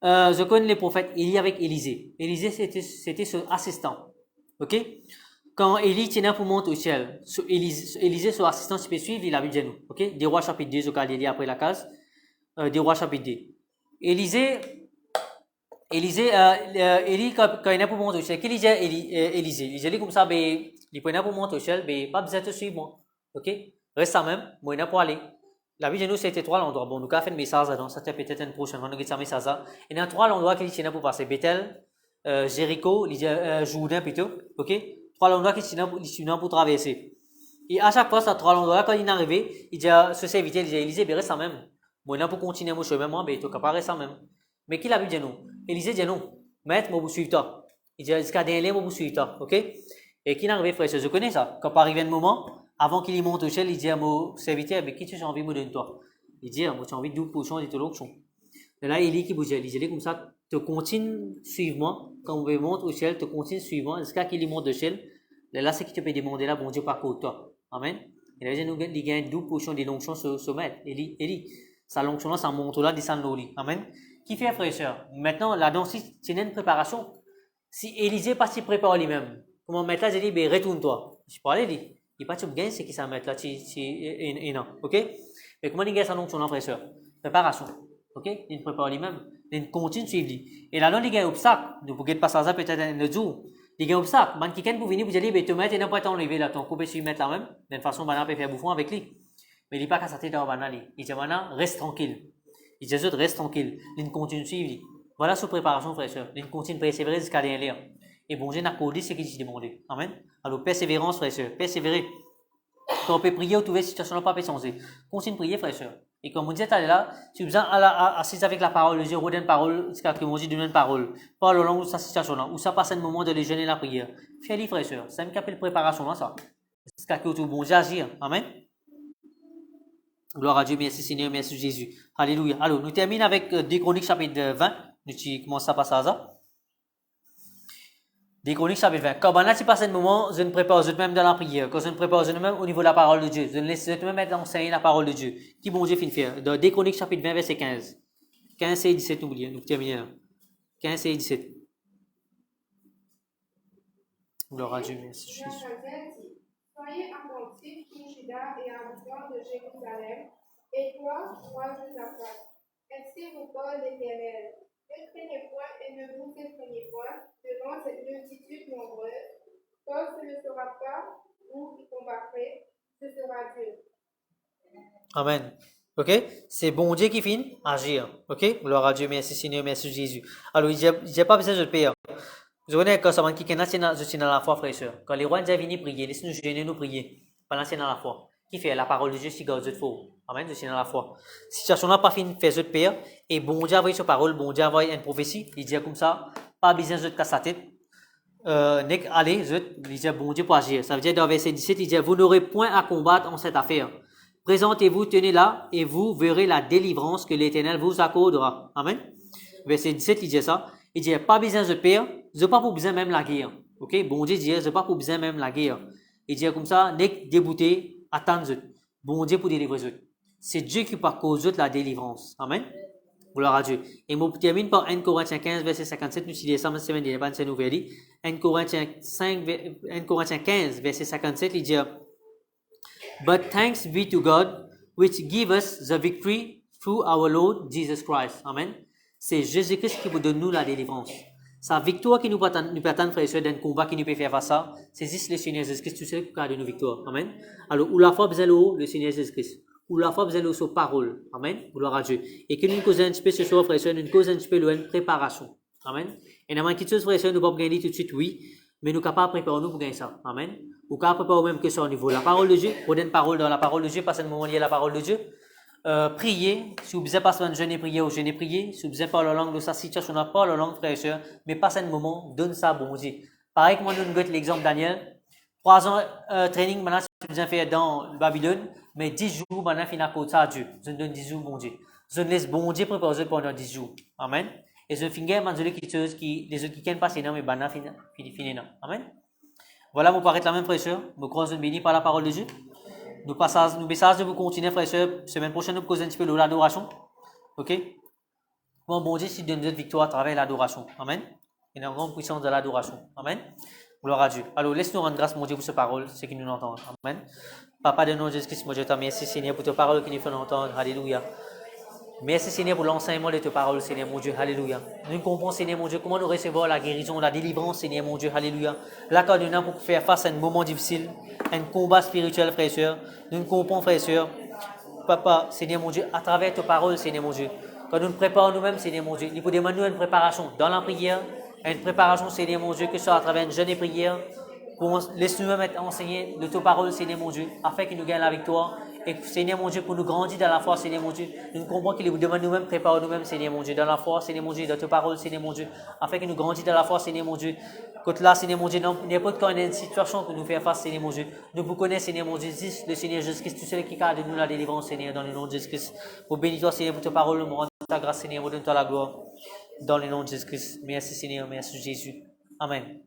Je connais les prophètes Élie avec Élisée. Élisée, c'était son assistant. Ok? Quand Élie tenait pour monter au ciel, Élisée, son assistant, tu peux suivre, il a vu de nous. Ok? Des Rois chapitre 2, je vais lire après la case. Des Rois chapitre 2. Élie, quand il est pour monter au ciel, qu'est-ce qu'il dit Élisée? Il dit comme ça, il prenait pour monter au ciel, pas besoin de suivre moi. Ok? Reste ça même, moi, il n'a pas aller. La vie de nous, c'était 3 endroits. Bon, nous avons fait un message, donc ça peut-être une prochaine fois, nous avons fait un message. Il y a 3 endroits qui sont pour passer. Bethel, Jéricho, Jourdain plutôt. Ok? 3 endroits qui sont pour traverser. Et à chaque fois, ces 3 endroits, quand il est arrivé, il dit à ce serviteur, il dit, Élisée, reste ça même. Moi, pour continuer mon chemin, moi, tu n'es pas rester ça même. Mais qui l'a vu de nous? Élisée dit non. Maître, moi, vous suivez toi. Il dit, jusqu'à dernier, moi, vous suivez toi. Ok? Et qui est arrivé, frère, je connais ça. Quand arrive un moment, avant qu'il y monte au ciel, il dit à mon serviteur, mais qui tu as envie de me donner toi? Il dit, moi, tu as envie de 12 potions et de l'autre. Et là, Élie qui bougeait, il dit comme ça, te continue suivre moi. Quand on monte au ciel, te continue suivre moi. Jusqu'à qu'il y monte au ciel. Là, c'est qui te peut demander là, bon Dieu, par contre toi. Amen. Et là, il gagne 12 potions de l'onction sur maître. Élie, sa l'onction là, ça monte là, descend l'eau. Amen. Qui fait, frère et sœur? Maintenant, là-dedans, si tu as une préparation, si Élisée pas s'y prépare lui-même, comment maître là, il dit, retourne-toi. Je parle, il dit. Il n'y a pas de gain, c'est qui ça met là, non, ok? Mais comment il gagne ça donc son frère et sœur? Préparation, ok? Il prépare lui-même, il continue de suivre lui. Et là, il y a un obstacle, nous pouvons passer ça peut-être un autre jour. Il y a un obstacle, man qui pour venir vous dire, te mettre et n'a pas t'enlever là, ton coupé sur mettre là même, d'une façon, banane peut faire bouffon avec lui. Mais il n'est pas qu'à s'attendre dans banane, il dit, banane, reste tranquille. Il dit, reste tranquille, il continue de suivre lui. Voilà sa préparation, frère et sœur. Il continue de persévérer jusqu'à dernier. Et bon Dieu n'a accordé ce qu'il s'est demandé. Amen. Alors, persévérance, frère et sœur. Persévérer. Quand on peut prier, ou trouver situation n'a pas pu changer. Continue de prier, frère et soeur. Et comme on dit, là, si vous êtes assis avec la parole de Dieu, redonne parole, c'est que mon Dieu donne une parole. Parle au long de sa situation là, où ça passe un moment de jeûner la prière. Fais-le, frère et soeur. C'est une capelle préparation là, ça. C'est que tout bon Dieu agir. Amen. Gloire à Dieu, merci Seigneur, merci Jésus. Alléluia. Alors, nous terminons avec 2 Chroniques chapitre 20. Nous commençons à passer à ça. 2 Chroniques chapitre 20. Quand on a passé un moment, je ne prépare même dans la prière. Quand je ne prépare même au niveau de la parole de Dieu. Je ne laisse même enseigner la parole de Dieu. Qui bon Dieu finit faire? Dans 2 Chroniques chapitre 20, verset 15. 15 et 17, n'oubliez, nous terminons. 15 et 17. Gloire à Dieu, merci Jésus.
Soyez attentifs, tout Juda et habitants de Jérusalem, et toi, roi Josaphat. Ainsi vous parle l'Éternel. Ne craignez point et ne vous effrayez point devant cette multitude nombreuse, car ce ne sera pas vous qui combattrez, ce sera Dieu.
Amen. Ok? C'est bon Dieu qui finit agir. Ok? Gloire à Dieu, merci Seigneur, merci Jésus. Alors, il n'y a pas besoin de le payer. Vous connaissez quand ça va qui est dans la foi, frère et soeur. Quand les rois viennent prier, laissez-nous gêner, nous prier. Pendant que c'est dans la foi. Qui fait la parole de Dieu si garde de faux. Amen, je suis dans la foi. Si situation n'a pas fini de faire ce père, et bon Dieu a envoyé sa parole, bon Dieu a envoyé une prophétie, il dit comme ça, pas besoin de casser la tête. Allez, il dit bon Dieu pour agir. Ça veut dire dans verset 17, il dit vous n'aurez point à combattre en cette affaire. Présentez-vous, tenez là, et vous verrez la délivrance que l'Éternel vous accordera. Amen. Verset 17, il dit ça. Il dit pas besoin de père, je n'ai pas pour besoin même la guerre. Ok, bon Dieu dit je n'ai pas pour besoin même la guerre. Il dit comme ça, n'est débouté, attendre. Bon Dieu pour délivrer eux. C'est Dieu qui par cause de la délivrance. Amen. Gloire à Dieu. Et moi, je termine par 1 Corinthiens 15, verset 57. Nous lisons ça, mais c'est une bonne nouvelle. 1 Corinthiens 15, verset 57, il dit But thanks be to God, which give us the victory through our Lord Jesus Christ. Amen. C'est Jésus-Christ qui vous donne nous la délivrance. Sa victoire qui nous peut attendre, frères et sœurs, d'un combat qui nous peut faire face à, c'est juste le Seigneur Jésus-Christ, tout seul qui a de nos victoires. Amen. Alors, où la foi besoin le Seigneur Jésus-Christ. Où la foi besoin de sa parole. Amen. Gloire à Dieu. Et que nous causons un petit peu ce soir, frères et sœurs, nous causons un petit peu une préparation. Amen. Et dans quelque chose, frères et sœurs, nous ne pouvons pas gagner tout de suite, oui, mais nous sommes capables de préparer nous pour gagner ça. Amen. Ou capables de préparer même que ça au niveau de la parole de Dieu. Pour donner une parole dans la parole de Dieu, passer un moment lié à la parole de Dieu. Prier, si vous besoin passer une jeûne prier ou jeûne prier, si vous besoin parler la langue de sa situation, pas la langue, frères et sœurs, mais passez un moment, donne ça bon Dieu. Pareil que moi, nous avons l'exemple Daniel. 3 ans training, maintenant, c'est bien fait dans Babylone, mais 10 jours, maintenant, fin à côté ça à Dieu. Je donne 10 jours, bon Dieu. Je laisse bon Dieu préparer pendant 10 jours. Amen. Et je finis, man, les autres qui viennent passer, non, mais maintenant, fini, non. Amen. Voilà, vous paraît la même frère et sœurs. Nous croisons bénis par la parole de Dieu. Nous message de vous continuer, frères et sœurs. Semaine prochaine, nous causons un petit peu de l'adoration. Ok? Bon Dieu, si donne notre victoire à travers l'adoration. Amen. Il y a une grande puissance de l'adoration. Amen. Gloire à Dieu. Alors, laisse-nous rendre grâce, mon Dieu, pour cette parole, ceux qui nous entendent. Amen. Papa de nom Jésus-Christ, moi je te remercie, Seigneur, pour ta parole qui nous fait entendre. Alléluia. Merci, Seigneur, pour l'enseignement de ta parole, Seigneur, mon Dieu. Alléluia. Nous comprenons, Seigneur, mon Dieu, comment nous recevoir la guérison, la délivrance, Seigneur, mon Dieu. Alléluia. L'accordement pour faire face à un moment difficile, un combat spirituel, frères et sœurs. Nous comprenons, frères et sœurs. Papa, Seigneur, mon Dieu, à travers ta parole, Seigneur, mon Dieu. Quand nous nous préparons nous-mêmes, Seigneur, mon Dieu, il faut demander une préparation dans la prière, une préparation, Seigneur, mon Dieu, que ce soit à travers une jeûne et prière. Laisse-nous même être enseignés de ta parole, Seigneur, mon Dieu, afin qu'il nous gagne la victoire. Et Seigneur mon Dieu, pour nous grandir dans la foi, Seigneur mon Dieu, nous comprenons qu'il vous demande nous-mêmes, préparer nous-mêmes, Seigneur mon Dieu, dans la foi, Seigneur mon Dieu, dans ta parole, Seigneur mon Dieu, afin que nous grandissions dans la foi, Seigneur mon Dieu. Côté là, Seigneur mon Dieu, n'importe quand il y a une situation que nous fait face, Seigneur mon Dieu, nous vous connaissons, Seigneur mon Dieu, le Seigneur Jésus-Christ, tout celui qui a de nous la délivrance, Seigneur, dans le nom de Jésus-Christ. Pour bénir toi, Seigneur, pour ta parole, nous rendons ta grâce, Seigneur, nous donnons ta la gloire, dans le nom de Jésus-Christ. Merci, Seigneur, merci Jésus. Amen.